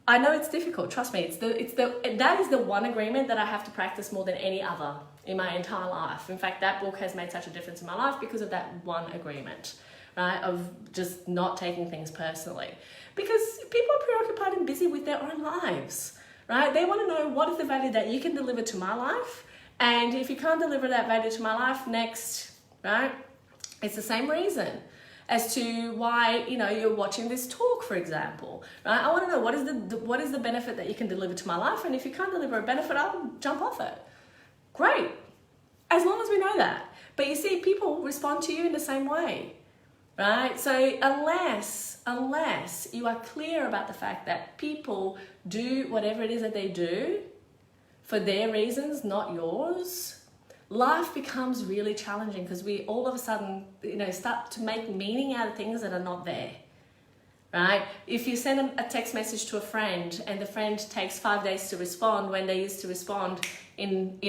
I know it's difficult. Trust me. That is the one agreement that I have to practice more than any other in my entire life. In fact, that book has made such a difference in my life because of that one agreement, right? Of just not taking things personally. Because people are preoccupied and busy with their own lives, right? They want to know, what is the value that you can deliver to my life? And if you can't deliver that value to my life, next, right? It's the same reason as to why, you're watching this talk, for example, right? I want to know, what is the benefit that you can deliver to my life? And if you can't deliver a benefit, I'll jump off it. Great, as long as we know that. But you see, people respond to you in the same way, right? So unless you are clear about the fact that people do whatever it is that they do for their reasons, not yours, life becomes really challenging, because we all of a sudden, start to make meaning out of things that are not there, right? If you send a text message to a friend and the friend takes 5 days to respond when they used to respond in,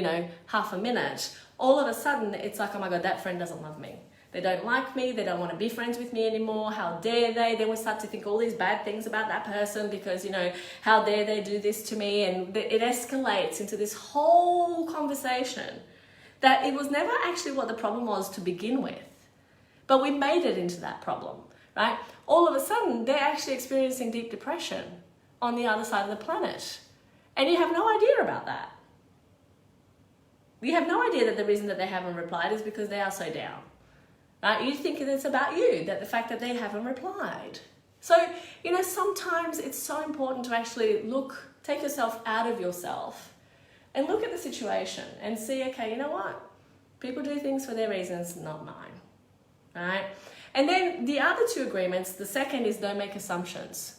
half a minute, all of a sudden it's like, oh my God, that friend doesn't love me. They don't like me. They don't want to be friends with me anymore. How dare they? Then we start to think all these bad things about that person because, how dare they do this to me? And it escalates into this whole conversation that it was never actually what the problem was to begin with, but we made it into that problem, right? All of a sudden, they're actually experiencing deep depression on the other side of the planet. And you have no idea about that. You have no idea that the reason that they haven't replied is because they are so down, right? You think it's about you, that the fact that they haven't replied. So, sometimes it's so important to actually take yourself out of yourself and look at the situation and see, okay, you know what? People do things for their reasons, not mine, right? And then the other two agreements, the second is don't make assumptions.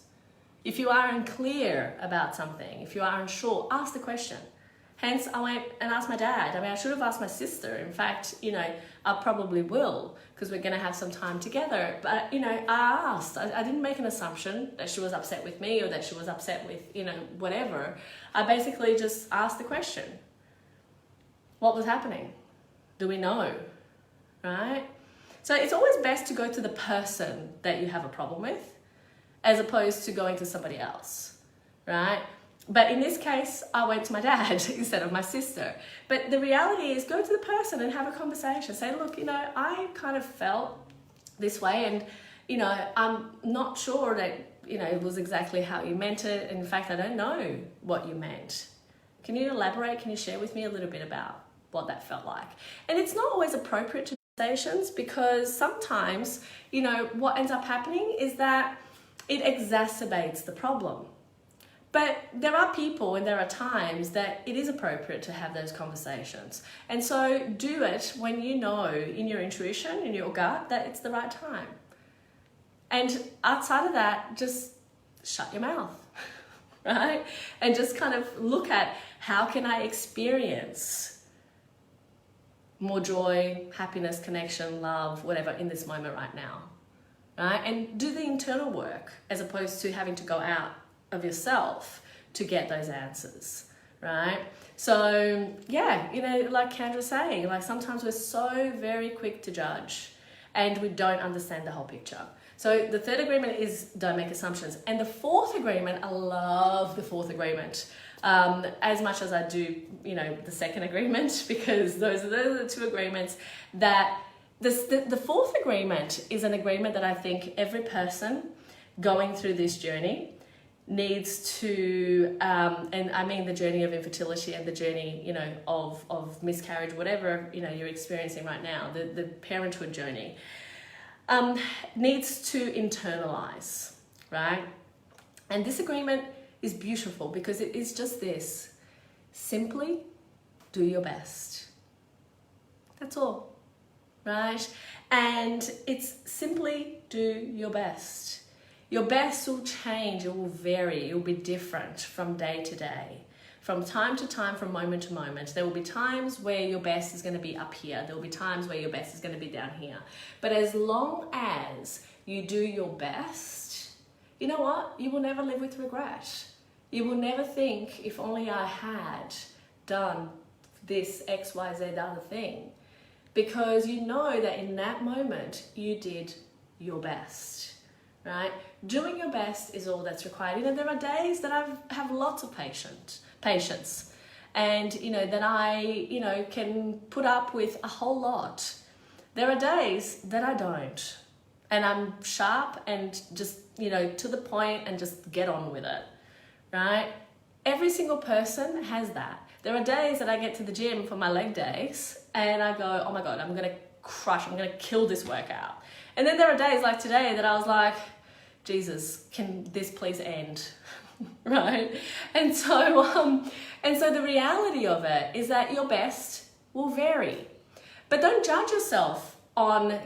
If you are unclear about something, if you are unsure, ask the question. Hence, I went and asked my dad. I should have asked my sister. In fact, I probably will, because we're going to have some time together. But, I asked. I didn't make an assumption that she was upset with me or that she was upset with, whatever. I basically just asked the question. What was happening? Do we know? Right? So it's always best to go to the person that you have a problem with, as opposed to going to somebody else, right? But in this case, I went to my dad instead of my sister. But the reality is, go to the person and have a conversation. Say, look, I kind of felt this way, and, I'm not sure that, it was exactly how you meant it. In fact, I don't know what you meant. Can you elaborate? Can you share with me a little bit about what that felt like? And it's not always appropriate to conversations, because sometimes, what ends up happening is that it exacerbates the problem. But there are people and there are times that it is appropriate to have those conversations. And so do it when you know in your intuition, in your gut, that it's the right time. And outside of that, just shut your mouth, right? And just kind of look at, how can I experience more joy, happiness, connection, love, whatever in this moment right now, right? And do the internal work as opposed to having to go out of yourself to get those answers, right? So yeah, like Kendra's saying, like sometimes we're so very quick to judge and we don't understand the whole picture. So the third agreement is don't make assumptions. And the fourth agreement, I love the fourth agreement as much as I do, the second agreement, because those are the two agreements that the fourth agreement is an agreement that I think every person going through this journey needs to, and I mean the journey of infertility and the journey, of miscarriage, whatever, you're experiencing right now, the parenthood journey, needs to internalize, right? And this agreement is beautiful because it is just this: simply do your best. That's all, right? And it's simply do your best. Your best will change, it will vary, it will be different from day to day, from time to time, from moment to moment. There will be times where your best is going to be up here. There will be times where your best is going to be down here. But as long as you do your best, you know what? You will never live with regret. You will never think, if only I had done this X, Y, Z other thing. Because you know that in that moment, you did your best, right? Doing your best is all that's required. There are days that I have lots of patience, and that I can put up with a whole lot. There are days that I don't, and I'm sharp and just to the point and just get on with it, right? Every single person has that. There are days that I get to the gym for my leg days and I go, oh my God, I'm going to kill this workout. And then there are days like today that I was like, Jesus, can this please end? Right? And so the reality of it is that your best will vary. But don't judge yourself on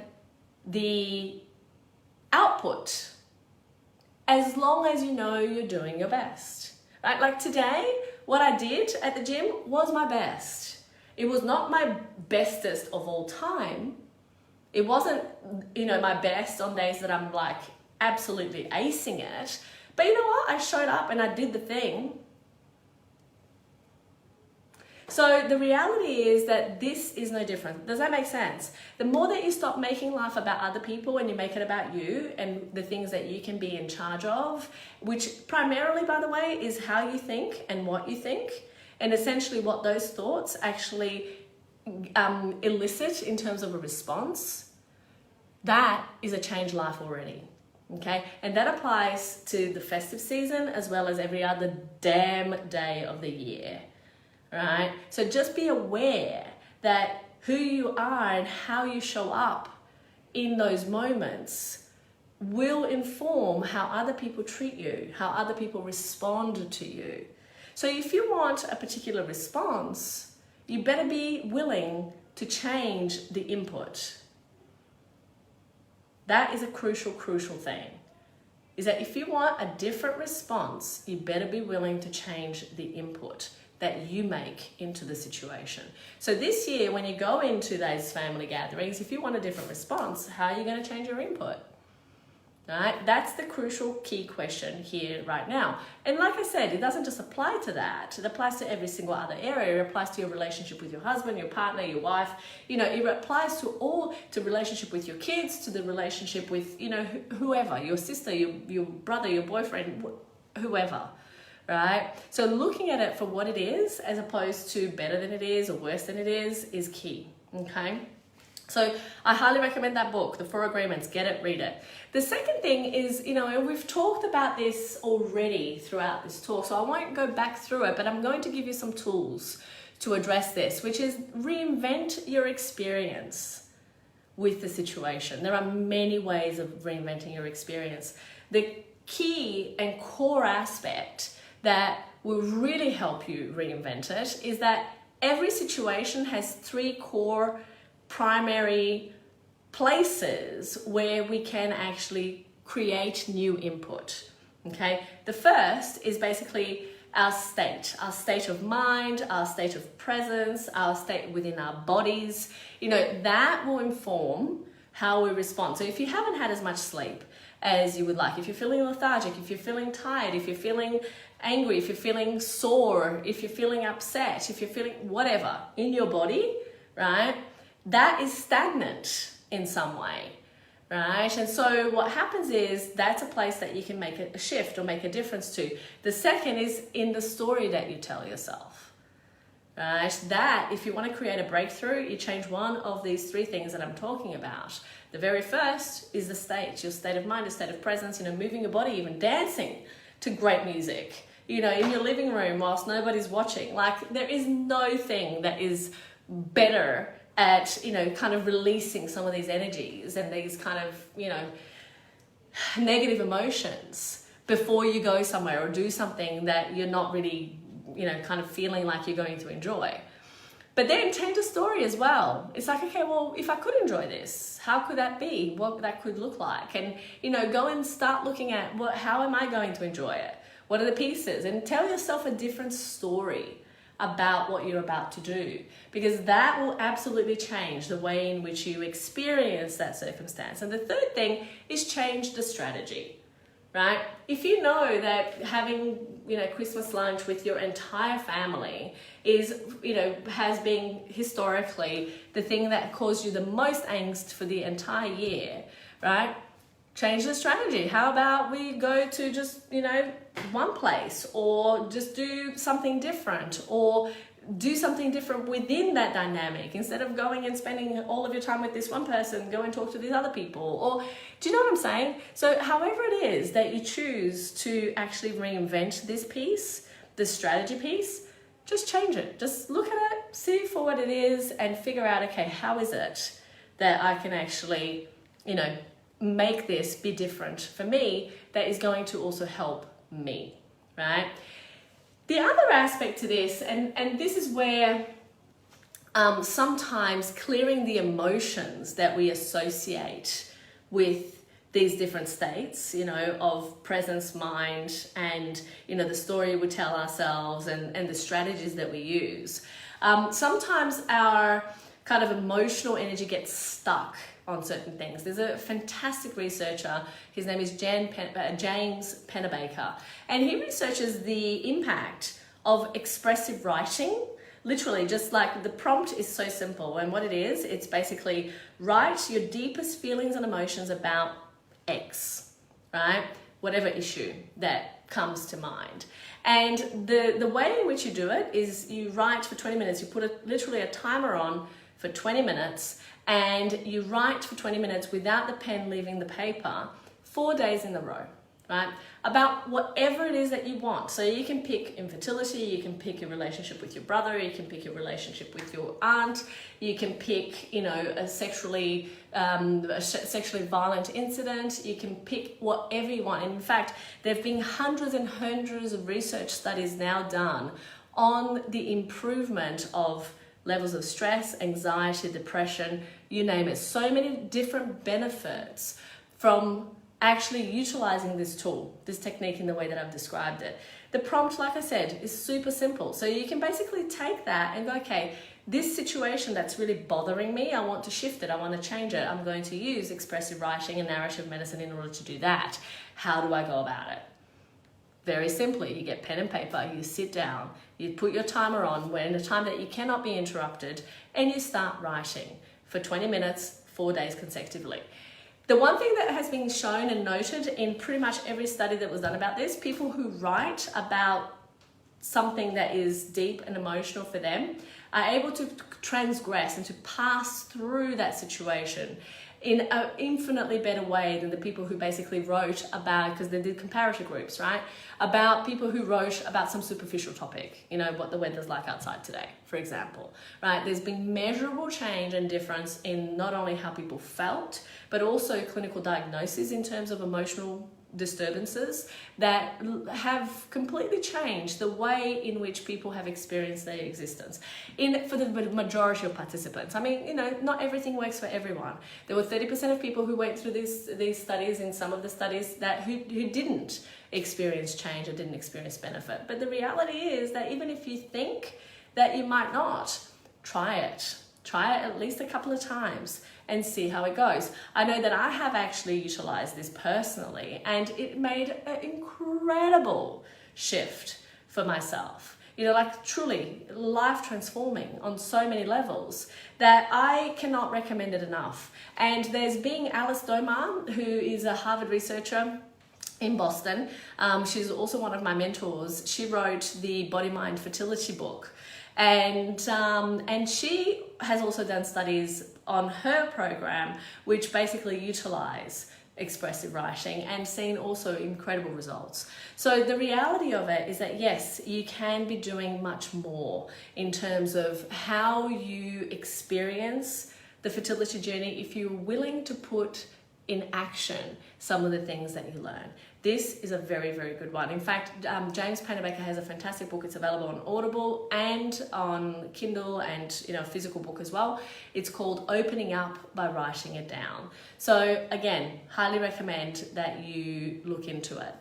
the output as long as you know you're doing your best. Right? Like today, what I did at the gym was my best. It was not my bestest of all time. It wasn't, my best on days that I'm like absolutely acing it. But you know what? I showed up and I did the thing. So the reality is that this is no different. Does that make sense? The more that you stop making life about other people and you make it about you and the things that you can be in charge of, which primarily, by the way, is how you think and what you think, and essentially what those thoughts actually elicit in terms of a response, that is a changed life already. Okay, and that applies to the festive season as well as every other damn day of the year, right? So just be aware that who you are and how you show up in those moments will inform how other people treat you, how other people respond to you. So if you want a particular response, you better be willing to change the input. That is a crucial thing, is that if you want a different response, you better be willing to change the input that you make into the situation. So this year, when you go into those family gatherings, if you want a different response, how are you going to change your input? Right? That's the crucial key question here right now. And like I said, it doesn't just apply to that. It applies to every single other area. It applies to your relationship with your husband, your partner, your wife. It applies to relationship with your kids, to the relationship with, whoever, your sister, your brother, your boyfriend, whoever, right? So looking at it for what it is, as opposed to better than it is or worse than it is key, okay? So I highly recommend that book, The 4 Agreements. Get it, read it. The second thing is, we've talked about this already throughout this talk, so I won't go back through it, but I'm going to give you some tools to address this, which is reinvent your experience with the situation. There are many ways of reinventing your experience. The key and core aspect that will really help you reinvent it is that every situation has 3 core primary places where we can actually create new input, okay? The first is basically our state of mind, our state of presence, our state within our bodies. That will inform how we respond. So if you haven't had as much sleep as you would like, if you're feeling lethargic, if you're feeling tired, if you're feeling angry, if you're feeling sore, if you're feeling upset, if you're feeling whatever in your body, right? That is stagnant in some way, right? And so what happens is that's a place that you can make a shift or make a difference to. The second is in the story that you tell yourself, right? That if you want to create a breakthrough, you change one of these 3 things that I'm talking about. The very first is the state, your state of mind, your state of presence, moving your body, even dancing to great music, in your living room whilst nobody's watching. Like, there is no thing that is better at, kind of releasing some of these energies and these kind of, negative emotions before you go somewhere or do something that you're not really, kind of feeling like you're going to enjoy. But then change the story as well. It's like, okay, well, if I could enjoy this, how could that be? What that could look like? And, go and start looking at how am I going to enjoy it? What are the pieces? And tell yourself a different story about what you're about to do, because that will absolutely change the way in which you experience that circumstance. And the third thing is change the strategy, right? If you know that having, Christmas lunch with your entire family is, has been historically the thing that caused you the most angst for the entire year, right? change the strategy. How about we go to just, one place, or just do something different, or do something different within that dynamic. Instead of going and spending all of your time with this one person, go and talk to these other people. Or do you know what I'm saying? So however it is that you choose to actually reinvent this piece, the strategy piece, just change it. Just look at it, see for what it is, and figure out, okay, how is it that I can actually, make this be different for me, that is going to also help me, right? The other aspect to this, and this is where sometimes clearing the emotions that we associate with these different states, of presence, mind, and, the story we tell ourselves, and the strategies that we use. Sometimes our kind of emotional energy gets stuck on certain things. There's a fantastic researcher, his name is James Pennebaker, and he researches the impact of expressive writing. Literally, just like the prompt is so simple, and what it is, it's basically write your deepest feelings and emotions about X, right? Whatever issue that comes to mind. And the way in which you do it is you write for 20 minutes, you put literally a timer on for 20 minutes, and you write for 20 minutes without the pen leaving the paper 4 days in a row, right? About whatever it is that you want. So you can pick infertility, you can pick your relationship with your brother, you can pick your relationship with your aunt, you can pick, a sexually violent incident, you can pick whatever you want. And in fact, there have been hundreds and hundreds of research studies now done on the improvement of levels of stress, anxiety, depression, you name it. So many different benefits from actually utilizing this tool, this technique in the way that I've described it. The prompt, like I said, is super simple. So you can basically take that and go, okay, this situation that's really bothering me, I want to shift it, I want to change it. I'm going to use expressive writing and narrative medicine in order to do that. How do I go about it? Very simply, you get pen and paper, you sit down, you put your timer on when a time that you cannot be interrupted, and you start writing for 20 minutes, 4 days consecutively. The one thing that has been shown and noted in pretty much every study that was done about this, people who write about something that is deep and emotional for them are able to transgress and to pass through that situation in an infinitely better way than the people who basically wrote about, because they did comparator groups, right? About people who wrote about some superficial topic, what the weather's like outside today, for example, right? There's been measurable change and difference in not only how people felt, but also clinical diagnoses in terms of emotional disturbances that have completely changed the way in which people have experienced their existence for the majority of participants. I mean, not everything works for everyone. There were 30% of people who went through these studies, in some of the studies, who didn't experience change or didn't experience benefit. But the reality is that even if you think that you might not, try it at least a couple of times and see how it goes. I know that I have actually utilized this personally, and it made an incredible shift for myself. Truly life transforming on so many levels that I cannot recommend it enough. And there's being Alice Domar, who is a Harvard researcher in Boston. She's also one of my mentors. She wrote the Body Mind Fertility book. And she has also done studies on her program, which basically utilize expressive writing, and seen also incredible results. So the reality of it is that yes, you can be doing much more in terms of how you experience the fertility journey if you're willing to put in action some of the things that you learn. This is a very, very good one. In fact, James Pennebaker has a fantastic book. It's available on Audible and on Kindle, and physical book as well. It's called Opening Up by Writing It Down. So again, highly recommend that you look into it.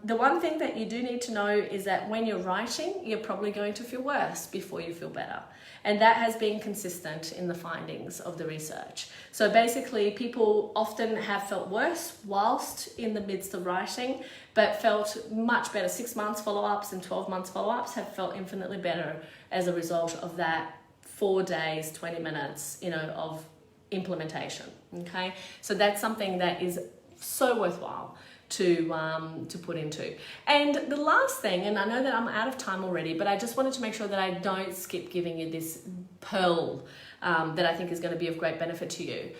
The one thing that you do need to know is that when you're writing, you're probably going to feel worse before you feel better. And that has been consistent in the findings of the research. So basically, people often have felt worse whilst in the midst of writing, but felt much better. 6 months follow-ups and 12 months follow-ups have felt infinitely better as a result of that 4 days, 20 minutes, of implementation, okay? So that's something that is so worthwhile to put into. And the last thing, and I know that I'm out of time already, but I just wanted to make sure that I don't skip giving you this pearl that I think is going to be of great benefit to you.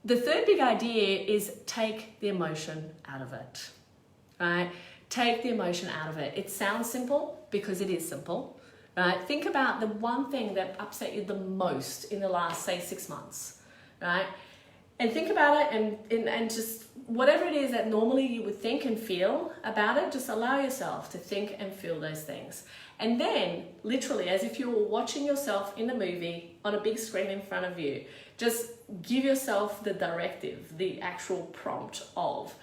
The third big idea is take the emotion out of it, right? Take the emotion out of it. It sounds simple because it is simple, right? Think about the one thing that upset you the most in the last, say, 6 months, right? And think about it and just whatever it is that normally you would think and feel about it, just allow yourself to think and feel those things. And then, literally, as if you were watching yourself in a movie on a big screen in front of you, just give yourself the directive, the actual prompt of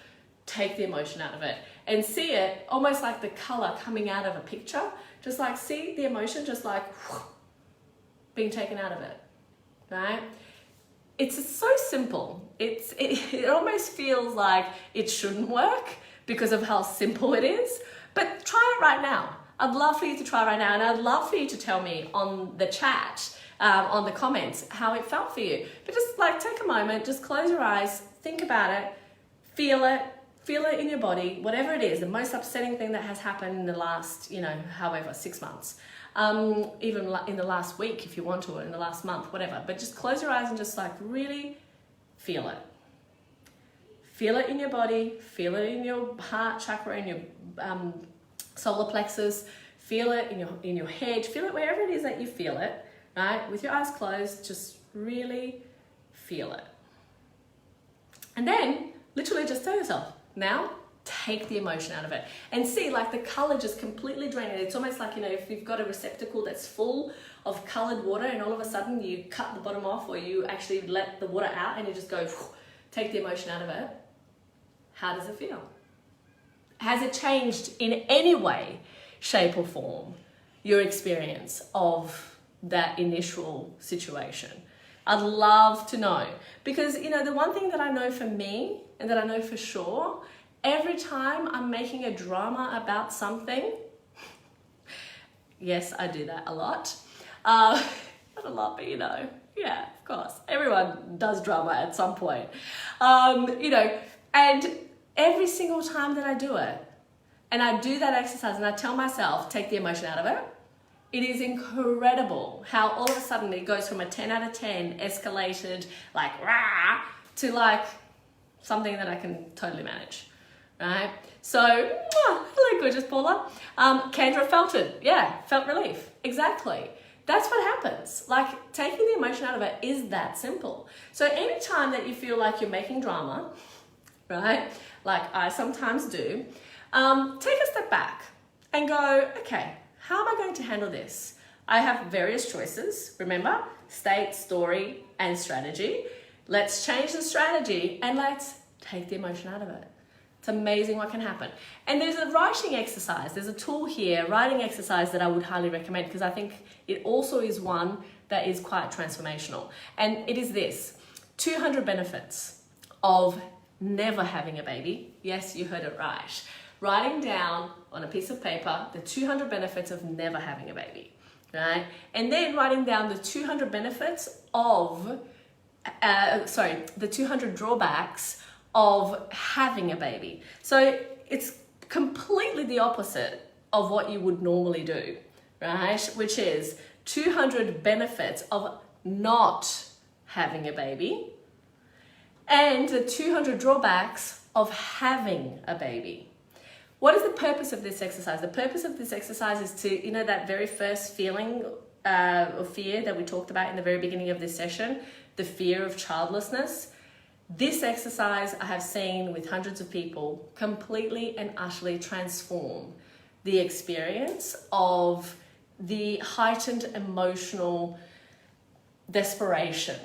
take the emotion out of it and see it almost like the color coming out of a picture. Just like see the emotion just like being taken out of it, right? It's so simple. It almost feels like it shouldn't work because of how simple it is, but try it right now. I'd love for you to try right now, and I'd love for you to tell me on the chat, on the comments, how it felt for you. But just like take a moment, just close your eyes, think about it, feel it in your body, whatever it is, the most upsetting thing that has happened in the last, however, 6 months. Even in the last week, if you want to, or in the last month, whatever. But just close your eyes and just like really feel it. Feel it in your body, feel it in your heart chakra, in your solar plexus, feel it in your head, feel it wherever it is that you feel it, right? With your eyes closed, just really feel it. And then literally just tell yourself, now take the emotion out of it and see like the color just completely drain it. It's almost like, if you've got a receptacle that's full of colored water and all of a sudden you cut the bottom off, or you actually let the water out and you just go, take the emotion out of it. How does it feel? Has it changed in any way, shape or form, your experience of that initial situation? I'd love to know, because the one thing that I know for me and that I know for sure, every time I'm making a drama about something, yes, I do that a lot. Not a lot, but yeah, of course. Everyone does drama at some point. And every single time that I do it, and I do that exercise and I tell myself, take the emotion out of it, it is incredible how all of a sudden it goes from a 10 out of 10 escalated, like, rah, to like something that I can totally manage. Right? So, hello, gorgeous Paula. Kendra felt it. Yeah, felt relief. Exactly. That's what happens. Like, taking the emotion out of it is that simple. So anytime that you feel like you're making drama, right, like I sometimes do, take a step back and go, okay, how am I going to handle this? I have various choices. Remember, state, story, and strategy. Let's change the strategy and let's take the emotion out of it. It's amazing what can happen. And there's a writing exercise. There's a tool here, writing exercise, that I would highly recommend, because I think it also is one that is quite transformational. And it is this: 200 benefits of never having a baby. Yes, you heard it right. Writing down on a piece of paper the 200 benefits of never having a baby, right? And then writing down the 200 benefits of, the 200 drawbacks of having a baby. So it's completely the opposite of what you would normally do, right? Which is 200 benefits of not having a baby and the 200 drawbacks of having a baby. What is the purpose of this exercise? The purpose of this exercise is to, that very first feeling of fear that we talked about in the very beginning of this session, the fear of childlessness. This exercise I have seen with hundreds of people completely and utterly transform the experience of the heightened emotional desperation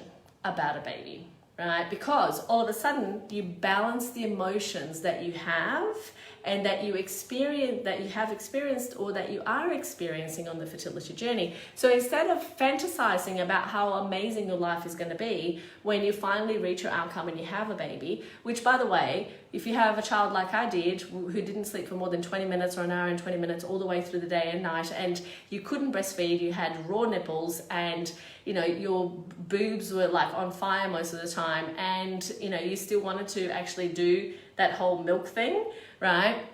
about a baby, right? Because all of a sudden you balance the emotions that you have and that you have experienced or that you are experiencing on the fertility journey. So instead of fantasizing about how amazing your life is going to be when you finally reach your outcome and you have a baby, which, by the way, if you have a child like I did, who didn't sleep for more than 20 minutes or an hour and 20 minutes all the way through the day and night, and you couldn't breastfeed, you had raw nipples, and your boobs were like on fire most of the time, and you still wanted to actually do that whole milk thing, right?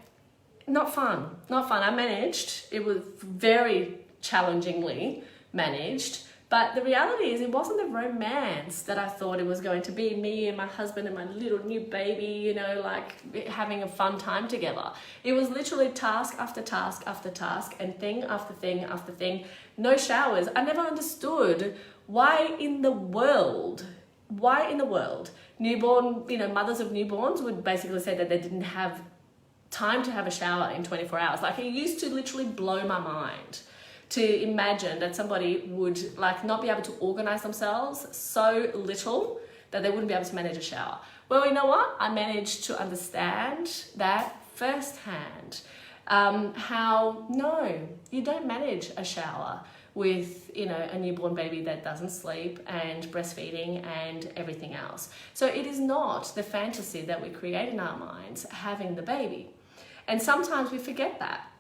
Not fun. I managed. It was very challengingly managed. But the reality is, it wasn't the romance that I thought it was going to be. Me and my husband and my little new baby, like having a fun time together. It was literally task after task after task and thing after thing after thing. No showers. I never understood why in the world, newborn, mothers of newborns would basically say that they didn't have time to have a shower in 24 hours. Like, it used to literally blow my mind to imagine that somebody would not be able to organize themselves so little that they wouldn't be able to manage a shower. Well, you know what? I managed to understand that firsthand. How, no, you don't manage a shower with, a newborn baby that doesn't sleep and breastfeeding and everything else. So it is not the fantasy that we create in our minds having the baby. And sometimes we forget that.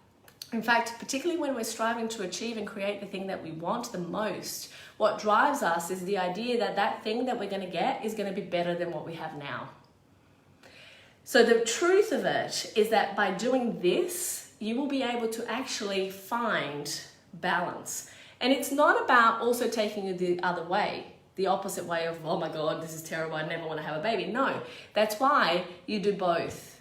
In fact, particularly when we're striving to achieve and create the thing that we want the most, what drives us is the idea that that thing that we're going to get is going to be better than what we have now. So the truth of it is that by doing this, you will be able to actually find balance. And it's not about also taking it the other way, the opposite way of, oh my God, this is terrible, I never want to have a baby. No, that's why you do both.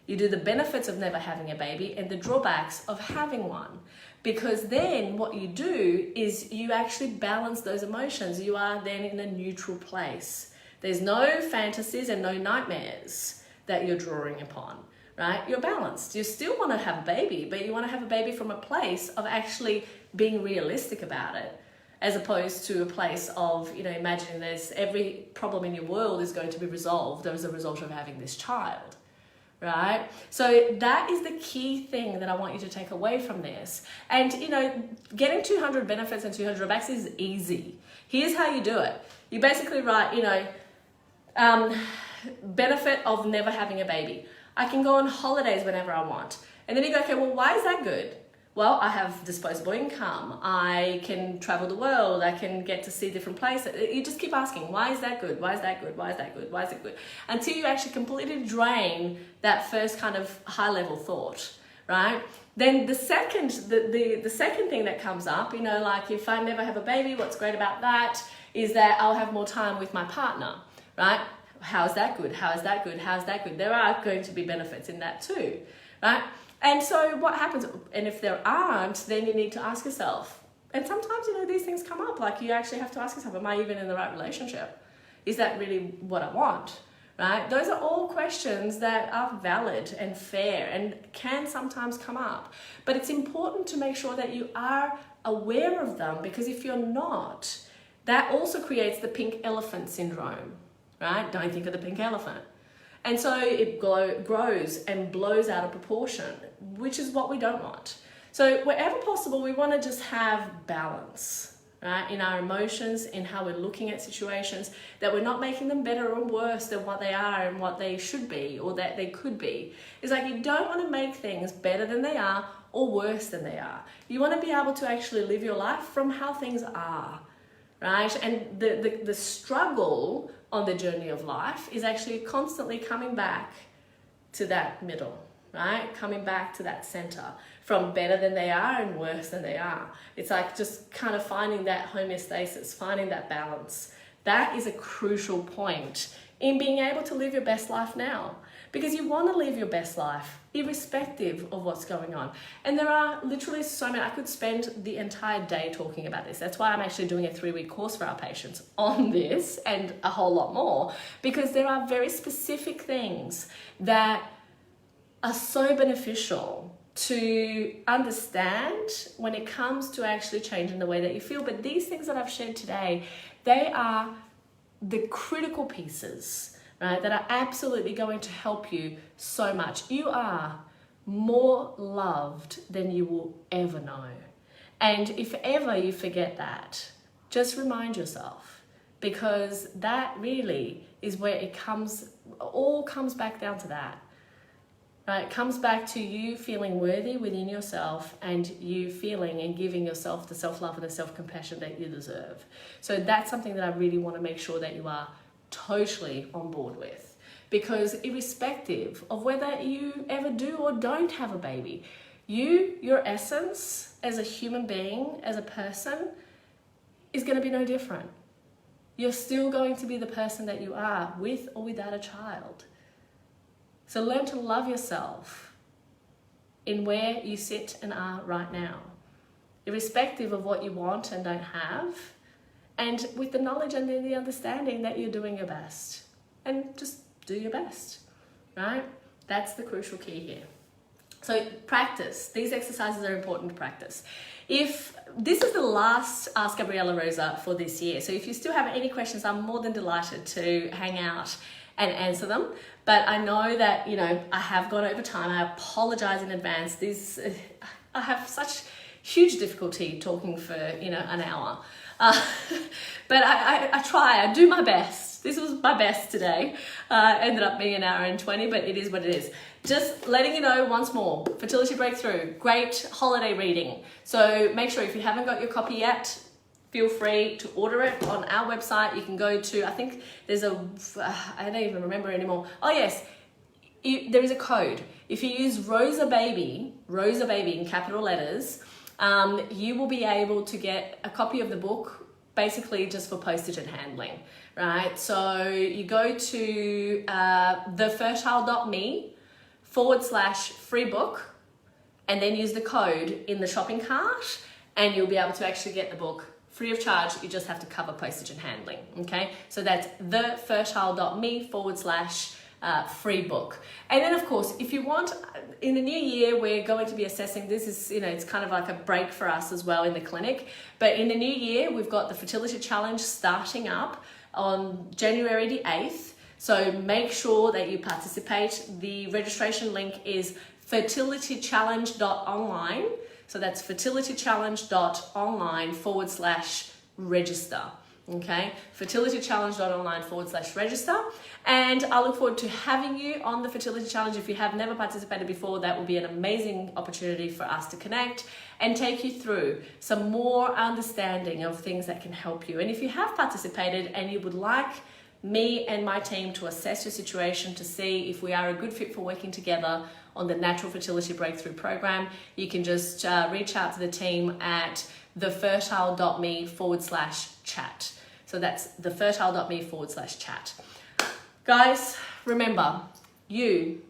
You do the benefits of never having a baby and the drawbacks of having one. Because then what you do is you actually balance those emotions. You are then in a neutral place. There's no fantasies and no nightmares that you're drawing upon, right? You're balanced. You still want to have a baby, but you want to have a baby from a place of actually being realistic about it, as opposed to a place of, imagining there's every problem in your world is going to be resolved as a result of having this child. Right? So that is the key thing that I want you to take away from this. And, getting 200 benefits and 200 drawbacks is easy. Here's how you do it. You basically write, benefit of never having a baby. I can go on holidays whenever I want. And then you go, okay, well, why is that good? Well, I have disposable income. I can travel the world. I can get to see different places. You just keep asking, why is that good? Why is that good? Why is that good? Why is it good? Until you actually completely drain that first kind of high level thought, right? Then the second thing that comes up, if I never have a baby, what's great about that is that I'll have more time with my partner, right? How's that good? How is that good? How's that good? There are going to be benefits in that too, right? And so what happens, and if there aren't, then you need to ask yourself. And sometimes, these things come up, like you actually have to ask yourself, am I even in the right relationship? Is that really what I want, right? Those are all questions that are valid and fair and can sometimes come up. But it's important to make sure that you are aware of them, because if you're not, that also creates the pink elephant syndrome, right? Don't think of the pink elephant. And so it grows and blows out of proportion, which is what we don't want. So wherever possible, we want to just have balance, right? In our emotions, in how we're looking at situations, that we're not making them better or worse than what they are and what they should be or that they could be. It's like you don't want to make things better than they are or worse than they are. You want to be able to actually live your life from how things are, right? And the struggle on the journey of life is actually constantly coming back to that middle, right? Coming back to that center, from better than they are and worse than they are. It's like just kind of finding that homeostasis, finding that balance. That is a crucial point in being able to live your best life now, because you want to live your best life irrespective of what's going on. And there are literally so many. I could spend the entire day talking about this. That's why I'm actually doing a 3-week course for our patients on this and a whole lot more, because there are very specific things that are so beneficial to understand when it comes to actually changing the way that you feel. But these things that I've shared today, they are the critical pieces, right, that are absolutely going to help you so much. You are more loved than you will ever know. And if ever you forget that, just remind yourself, because that really is where it all comes back down to that. Right? It comes back to you feeling worthy within yourself and you feeling and giving yourself the self-love and the self-compassion that you deserve. So that's something that I really want to make sure that you are totally on board with. Because irrespective of whether you ever do or don't have a baby, your essence as a human being, as a person, is going to be no different. You're still going to be the person that you are with or without a child. So learn to love yourself in where you sit and are right now, irrespective of what you want and don't have, and with the knowledge and the understanding that you're doing your best. And just do your best, right? That's the crucial key here. So practice. These exercises are important to practice. If this is the last Ask Gabriela Rosa for this year, so if you still have any questions, I'm more than delighted to hang out and answer them. But I know that, I have gone over time. I apologize in advance. I have such huge difficulty talking for, an hour. But I try, I do my best. This was my best today. Ended up being an hour and 20, but it is what it is. Just letting you know once more, Fertility Breakthrough, great holiday reading. So make sure if you haven't got your copy yet, feel free to order it on our website. You can go to, I think there's I don't even remember anymore. Oh yes, there is a code. If you use Rosa Baby in capital letters, you will be able to get a copy of the book basically just for postage and handling, right? So you go to thefertile.me/free book and then use the code in the shopping cart and you'll be able to actually get the book free of charge. You just have to cover postage and handling, okay? So that's thefertile.me/free book. And then of course, if you want, in the new year, we're going to be assessing, this is, it's kind of like a break for us as well in the clinic, but in the new year, we've got the Fertility Challenge starting up on January the 8th. So make sure that you participate. The registration link is fertilitychallenge.online. So that's fertilitychallenge.online/register. Okay, fertilitychallenge.online/register. And I look forward to having you on the Fertility Challenge. If you have never participated before, that will be an amazing opportunity for us to connect and take you through some more understanding of things that can help you. And if you have participated and you would like me and my team to assess your situation to see if we are a good fit for working together on the Natural Fertility Breakthrough Program, you can just reach out to the team at thefertile.me/chat. So that's thefertile.me/chat. Guys, remember, you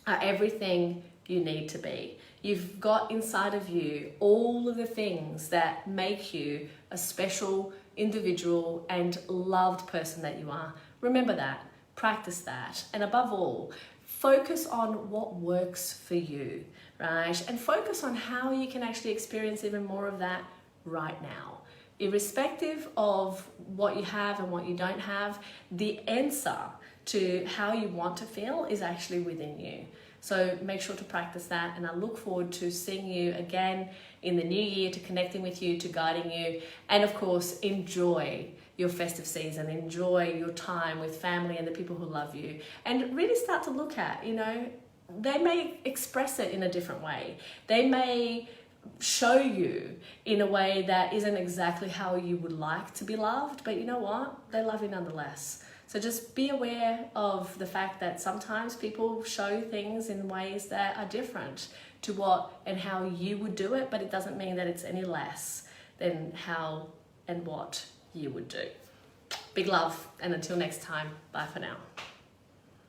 are everything you need to be. You've got inside of you all of the things that make you a special individual and loved person that you are. Remember that, practice that, and above all, focus on what works for you, right? And focus on how you can actually experience even more of that right now. Irrespective of what you have and what you don't have, the answer to how you want to feel is actually within you. So make sure to practice that, and I look forward to seeing you again in the new year, to connecting with you, to guiding you, and of course, enjoy your festive season, enjoy your time with family and the people who love you, and really start to look at, they may express it in a different way. They may show you in a way that isn't exactly how you would like to be loved, but you know what? They love you nonetheless. So just be aware of the fact that sometimes people show things in ways that are different to what and how you would do it, but it doesn't mean that it's any less than how and what you would do. Big love, and until next time, bye for now.